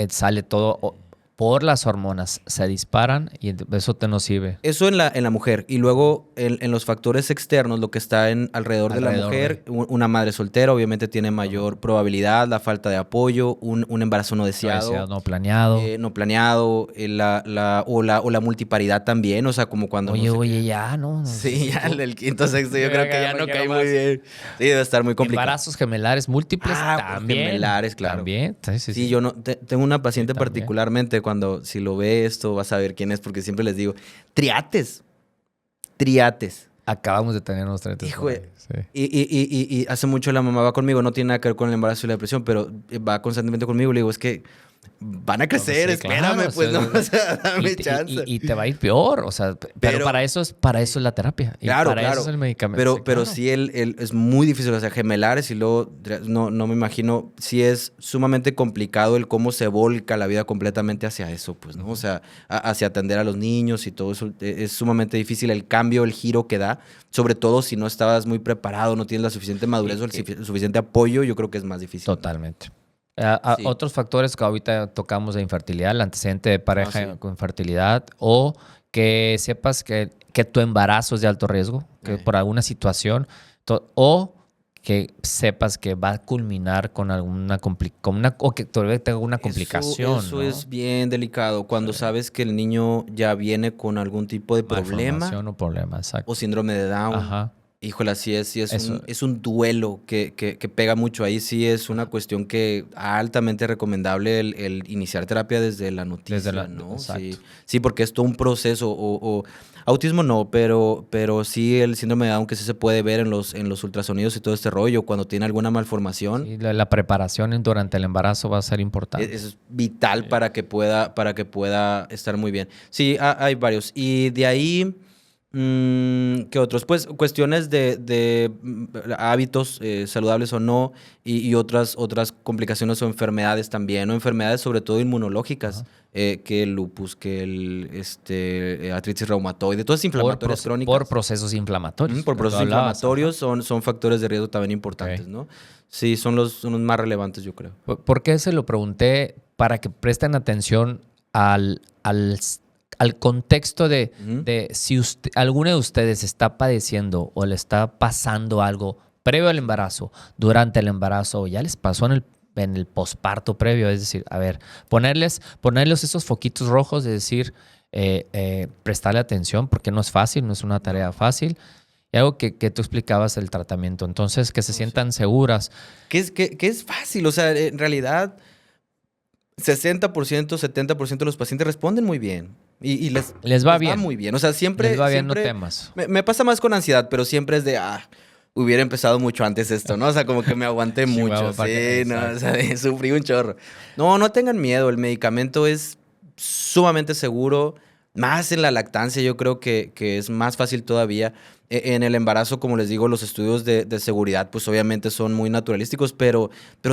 sale todo por las hormonas, se disparan y eso te nos sirve. Eso en la mujer. Y luego en los factores externos, lo que está alrededor de la mujer, una madre soltera obviamente tiene mayor probabilidad, la falta de apoyo, un embarazo no deseado. No planeado. No planeado, o la multiparidad también, o sea, como cuando... ya, ¿no? Sí, ya el quinto sexto yo creo que ya no cae muy bien. Sí, debe estar muy complicado. Embarazos gemelares múltiples también. Gemelares, claro. También, sí. Yo tengo una paciente particularmente, cuando si lo ve esto vas a ver quién es, porque siempre les digo, triates. Acabamos de tener unos triates. Hijo, y hace mucho la mamá va conmigo, no tiene nada que ver con el embarazo y la depresión, pero va constantemente conmigo, le digo, es que van a crecer, espérame, pues, no, o sea, dame chance. Y te va a ir peor, o sea, pero para eso es la terapia. Y claro, eso es el medicamento. Pero sí, es muy difícil, o sea, gemelares y luego, no me imagino, sí es sumamente complicado el cómo se volca la vida completamente hacia eso, pues, ¿no? O sea, hacia atender a los niños y todo eso, es sumamente difícil el cambio, el giro que da, sobre todo si no estabas muy preparado, no tienes la suficiente madurez o el suficiente apoyo, yo creo que es más difícil. Totalmente. Otros factores que ahorita tocamos de infertilidad, el antecedente de pareja con infertilidad, o que sepas que tu embarazo es de alto riesgo, que por alguna situación, o que sepas que va a culminar con alguna o que todavía tenga alguna complicación. Eso es bien delicado, cuando sabes que el niño ya viene con algún tipo de problema. Exacto. O síndrome de Down. Híjole, sí es un duelo que pega mucho ahí. Sí es una cuestión que altamente recomendable el iniciar terapia desde la noticia, ¿no? Sí, porque es todo un proceso. O autismo no, pero sí el síndrome de Down que sí se puede ver en los ultrasonidos y todo este rollo cuando tiene alguna malformación. Sí, la preparación durante el embarazo va a ser importante. Es vital para que pueda estar muy bien. Sí, hay varios. Y de ahí... ¿qué otros? Pues cuestiones de hábitos saludables o no y otras complicaciones o enfermedades también, o enfermedades sobre todo inmunológicas, que el lupus, que el artritis reumatoide, todas inflamatorias crónicas. Por procesos inflamatorios. Por procesos inflamatorios son factores de riesgo también importantes, ¿no? Sí, son los más relevantes, yo creo. ¿Por qué se lo pregunté? Para que presten atención al contexto de si alguno de ustedes está padeciendo o le está pasando algo previo al embarazo, durante el embarazo, o ya les pasó en el posparto previo. Es decir, a ver, ponerles esos foquitos rojos de decir, prestarle atención, porque no es fácil, no es una tarea fácil. Y algo que tú explicabas el tratamiento. Entonces, que se sientan seguras. Que es fácil. O sea, en realidad, 60%, 70% de los pacientes responden muy bien. Y les va bien. Va muy bien. O sea, siempre... Les va bien, siempre, no temas. Me pasa más con ansiedad, pero siempre es de... hubiera empezado mucho antes esto, ¿no? O sea, como que me aguanté mucho. Sí, no, o sea, sufrí un chorro. No tengan miedo. El medicamento es sumamente seguro. Más en la lactancia, yo creo que es más fácil todavía. En el embarazo, como les digo, los estudios de seguridad, pues obviamente son muy naturalísticos, pero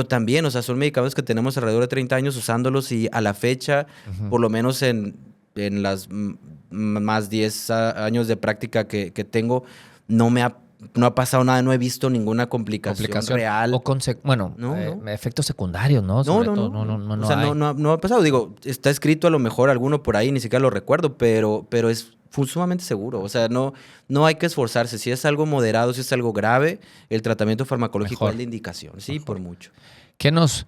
también, o sea, son medicamentos que tenemos alrededor de 30 años usándolos y a la fecha, por lo menos en las más 10 años de práctica que tengo, no ha pasado nada, no he visto ninguna complicación real. O efectos secundarios, ¿no? No. O sea, no ha pasado. Digo, está escrito a lo mejor alguno por ahí, ni siquiera lo recuerdo, pero es sumamente seguro. O sea, no hay que esforzarse. Si es algo moderado, si es algo grave, el tratamiento farmacológico es la indicación. Sí, por mucho. ¿Qué nos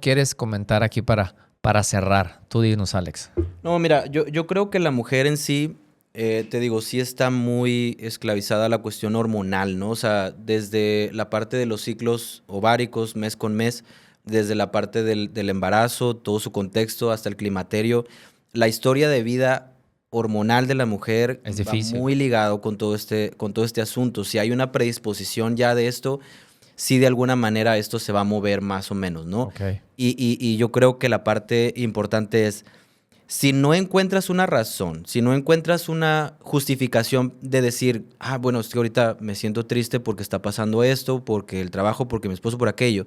quieres comentar aquí para cerrar? Tú dinos, Alex. No, mira, yo creo que la mujer en sí... te digo, sí está muy esclavizada la cuestión hormonal, ¿no? O sea, desde la parte de los ciclos ováricos, mes con mes, desde la parte del embarazo, todo su contexto, hasta el climaterio. La historia de vida hormonal de la mujer es difícil. Va muy ligado con todo este asunto. Si hay una predisposición ya de esto, sí de alguna manera esto se va a mover más o menos, ¿no? Okay. Y yo creo que la parte importante es... Si no encuentras una razón, si no encuentras una justificación de decir, bueno, es que ahorita me siento triste porque está pasando esto, porque el trabajo, porque mi esposo, por aquello.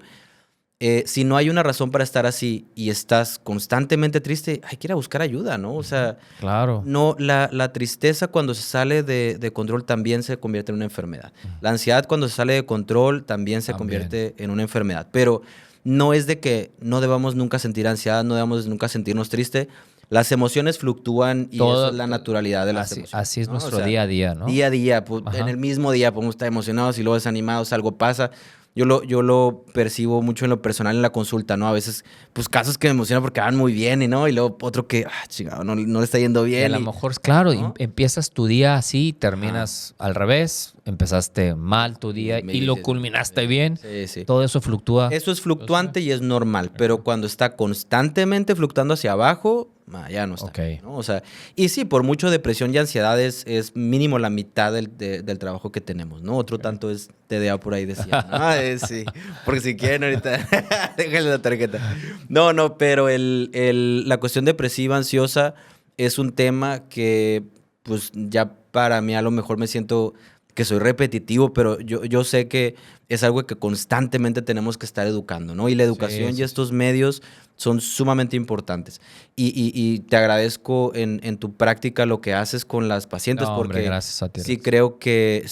Si no hay una razón para estar así y estás constantemente triste, hay que ir a buscar ayuda, ¿no? O sea, claro. No, la tristeza cuando se sale de control también se convierte en una enfermedad. La ansiedad cuando se sale de control también se convierte en una enfermedad. Pero no es de que no debamos nunca sentir ansiedad, no debamos nunca sentirnos tristes. Las emociones fluctúan y eso es la naturalidad de las emociones. Así es, ¿no? Nuestro día a día, ¿no? Día a día. Pues, en el mismo día podemos estar emocionados y luego desanimados, algo pasa. Yo lo percibo mucho en lo personal en la consulta, ¿no? A veces, pues, casos que me emocionan porque van muy bien, y luego otro que, chingado, no le está yendo bien. Y a lo mejor, claro, ¿no? Empiezas tu día así, terminas al revés, empezaste mal tu día y lo culminaste bien. Sí. Todo eso fluctúa. Eso es fluctuante y es normal, pero cuando está constantemente fluctuando hacia abajo, ya no está. Okay. ¿no? O sea, y sí, por mucho depresión y ansiedad es mínimo la mitad del trabajo que tenemos, ¿no? Otro tanto es TDA por ahí decía, ¿no? Sí, porque si quieren ahorita, déjenle la tarjeta. No, pero la cuestión depresiva, ansiosa, es un tema que, pues, ya para mí a lo mejor me siento que soy repetitivo, pero yo sé que es algo que constantemente tenemos que estar educando, ¿no? Y la educación y estos medios son sumamente importantes. Y te agradezco en tu práctica lo que haces con las pacientes, porque gracias a ti. Sí creo que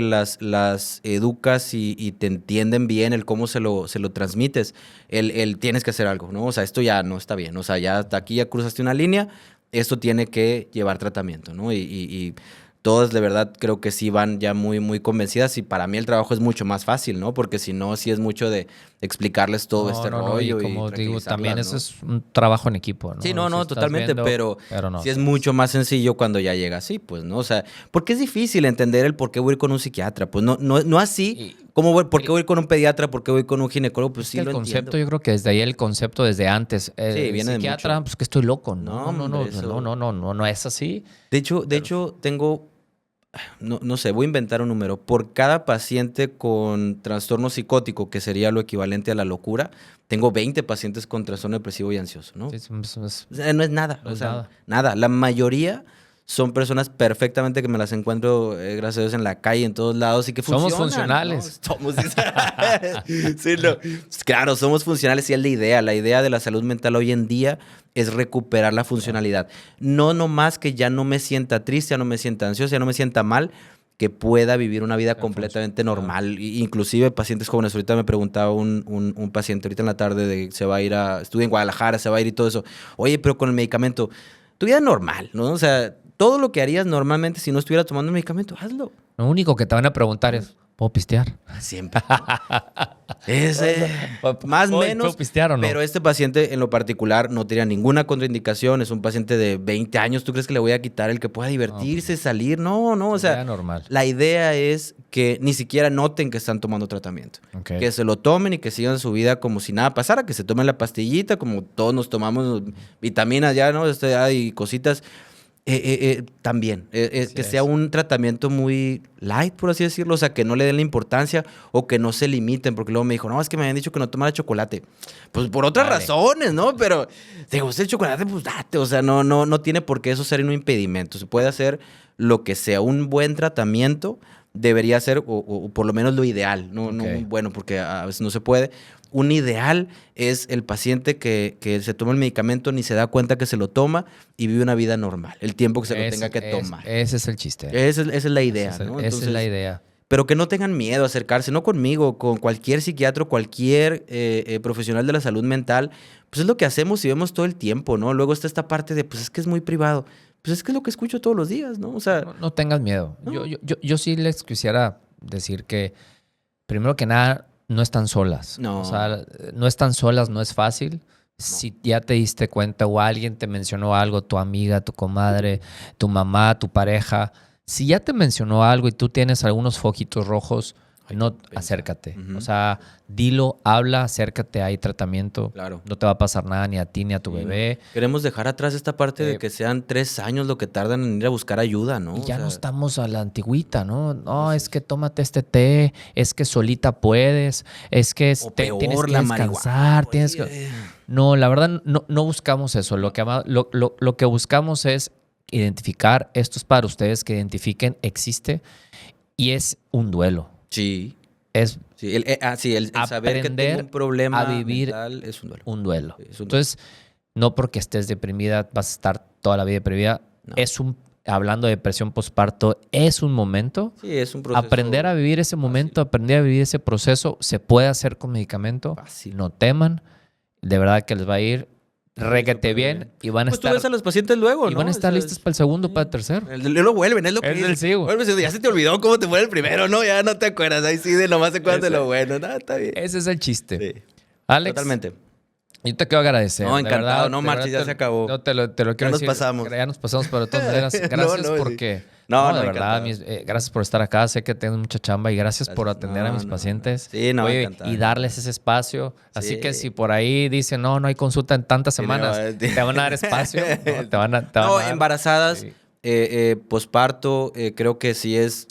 las educas y te entienden bien el cómo se lo transmites. El tienes que hacer algo, ¿no? O sea, esto ya no está bien. O sea, ya hasta aquí ya cruzaste una línea, esto tiene que llevar tratamiento, ¿no? Y todas de verdad creo que sí van ya muy, muy convencidas y para mí el trabajo es mucho más fácil, ¿no? Porque si no, sí es mucho de explicarles todo rollo. Y como digo, también eso es un trabajo en equipo, ¿no? Sí, totalmente, pero sí es mucho más sencillo cuando ya llega así, pues, ¿no? O sea, porque es difícil entender el por qué voy a ir con un psiquiatra, pues no así, ¿por qué voy a ir con un pediatra, por qué voy a ir con un ginecólogo? Pues sí, el concepto, yo creo que desde ahí el concepto desde antes. Sí, viene de psiquiatra, pues que estoy loco. No es así. De hecho, tengo... No sé, voy a inventar un número. Por cada paciente con trastorno psicótico, que sería lo equivalente a la locura, tengo 20 pacientes con trastorno depresivo y ansioso, ¿no? Sí, o sea, no es nada. Nada. La mayoría son personas perfectamente que me las encuentro, gracias a Dios, en la calle, en todos lados y que funcionan. Somos funcionales. ¿no? Sí, no. Claro, somos funcionales y es la idea. La idea de la salud mental hoy en día es recuperar la funcionalidad. No nomás que ya no me sienta triste, ya no me sienta ansioso, ya no me sienta mal, que pueda vivir una vida completamente normal. Inclusive pacientes jóvenes. Ahorita me preguntaba un paciente ahorita en la tarde se va a ir estudia en Guadalajara, se va a ir y todo eso. Oye, pero con el medicamento, tu vida es normal, ¿no? O sea, todo lo que harías normalmente si no estuvieras tomando un medicamento, hazlo. Lo único que te van a preguntar es, ¿puedo pistear? Siempre. Más o menos. ¿Puedo pistear o no? Pero este paciente en lo particular no tenía ninguna contraindicación. Es un paciente de 20 años. ¿Tú crees que le voy a quitar el que pueda divertirse, salir? No. O sea, normal. La idea es que ni siquiera noten que están tomando tratamiento. Okay. Que se lo tomen y que sigan su vida como si nada pasara. Que se tomen la pastillita, como todos nos tomamos vitaminas ya, ¿no? Hay cositas. También, que sea un tratamiento muy light, por así decirlo, o sea, que no le den la importancia o que no se limiten, porque luego me dijo, no, es que me habían dicho que no tomara chocolate. Pues por otras razones, ¿no? Pero te gusta el chocolate, pues date, o sea, no tiene por qué eso ser un impedimento. Se puede hacer lo que sea un buen tratamiento, debería ser, o por lo menos lo ideal, no bueno, porque a veces no se puede. Un ideal es el paciente que se toma el medicamento, ni se da cuenta que se lo toma y vive una vida normal, el tiempo que se lo tenga que tomar. Ese es el chiste. Esa es la idea, ¿no? Esa es la idea. Pero que no tengan miedo a acercarse, no conmigo, con cualquier psiquiatra, cualquier profesional de la salud mental. Pues es lo que hacemos y vemos todo el tiempo, ¿no? Luego está esta parte de, pues es que es muy privado. Pues es que es lo que escucho todos los días, ¿no? O sea, no tengas miedo. ¿No? Yo sí les quisiera decir que, primero que nada, no están solas. No. O sea, no están solas, no es fácil. No. Si ya te diste cuenta o alguien te mencionó algo, tu amiga, tu comadre, tu mamá, tu pareja, si ya te mencionó algo y tú tienes algunos foquitos rojos, acércate. O sea, dilo, habla, acércate, hay tratamiento. Claro. No te va a pasar nada ni a ti ni a tu bebé. Queremos dejar atrás esta parte de que sean 3 años lo que tardan en ir a buscar ayuda, ¿no? Y ya no estamos a la antigüita, ¿no? No, es que tómate este té, es que solita puedes, es que peor, tienes que descansar, tienes que... No, la verdad no buscamos eso. Lo que buscamos es identificar, esto es para ustedes que identifiquen, existe y es un duelo. Sí. Es el saber que tengo un problema a vivir mental es un duelo. Un duelo. Sí, es un duelo. Entonces, no porque estés deprimida vas a estar toda la vida deprimida. No. Hablando de depresión postparto, es un momento. Sí, es un proceso. Aprender a vivir ese momento, aprender a vivir ese proceso, se puede hacer con medicamento. Fácil. No teman. De verdad que les va a ir requete bien y van a estar... Pues tú ves a los pacientes luego, ¿no? Y van a estar listos para el segundo, para el tercero. Lo vuelven, es lo que es del sigo. Ya se te olvidó cómo te fue el primero, ¿no? Ya no te acuerdas. Ahí sí, de nomás te acuerdas de lo bueno. No, está bien. Ese es el chiste. Sí. Alex. Totalmente. Yo te quiero agradecer. No, encantado. Verdad, no, Marchi, ya se acabó. No, te lo quiero decir. Ya nos pasamos, pero de todas maneras, gracias porque... Sí. No, de verdad, gracias por estar acá. Sé que tienes mucha chamba y gracias por atender a mis pacientes. Sí, Oye, y darles ese espacio. Así que si por ahí dicen, no hay consulta en tantas semanas, te van a dar espacio. ¿no? Te van a dar. Embarazadas, sí. Posparto, creo que sí es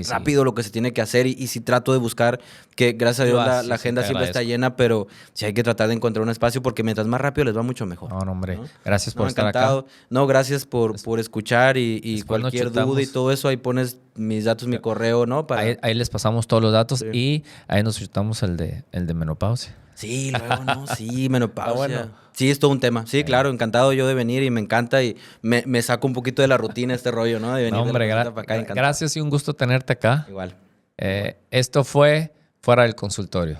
rápido lo que se tiene que hacer y sí trato de buscar que gracias a Dios la agenda siempre está llena, pero sí hay que tratar de encontrar un espacio porque mientras más rápido les va mucho mejor. No, hombre, ¿no? Gracias por estar acá. No, gracias por escuchar y cualquier duda y todo eso, ahí pones mis datos, mi correo, ¿no? Ahí les pasamos todos los datos y ahí nos chutamos el de menopausia. Sí, luego, ¿no? Sí, menopausia. Bueno. Sí, es todo un tema. Sí, claro, encantado yo de venir y me encanta y me saco un poquito de la rutina este rollo, ¿no? De venir hombre, para acá, gracias y un gusto tenerte acá. Igual. Esto fue Fuera del Consultorio.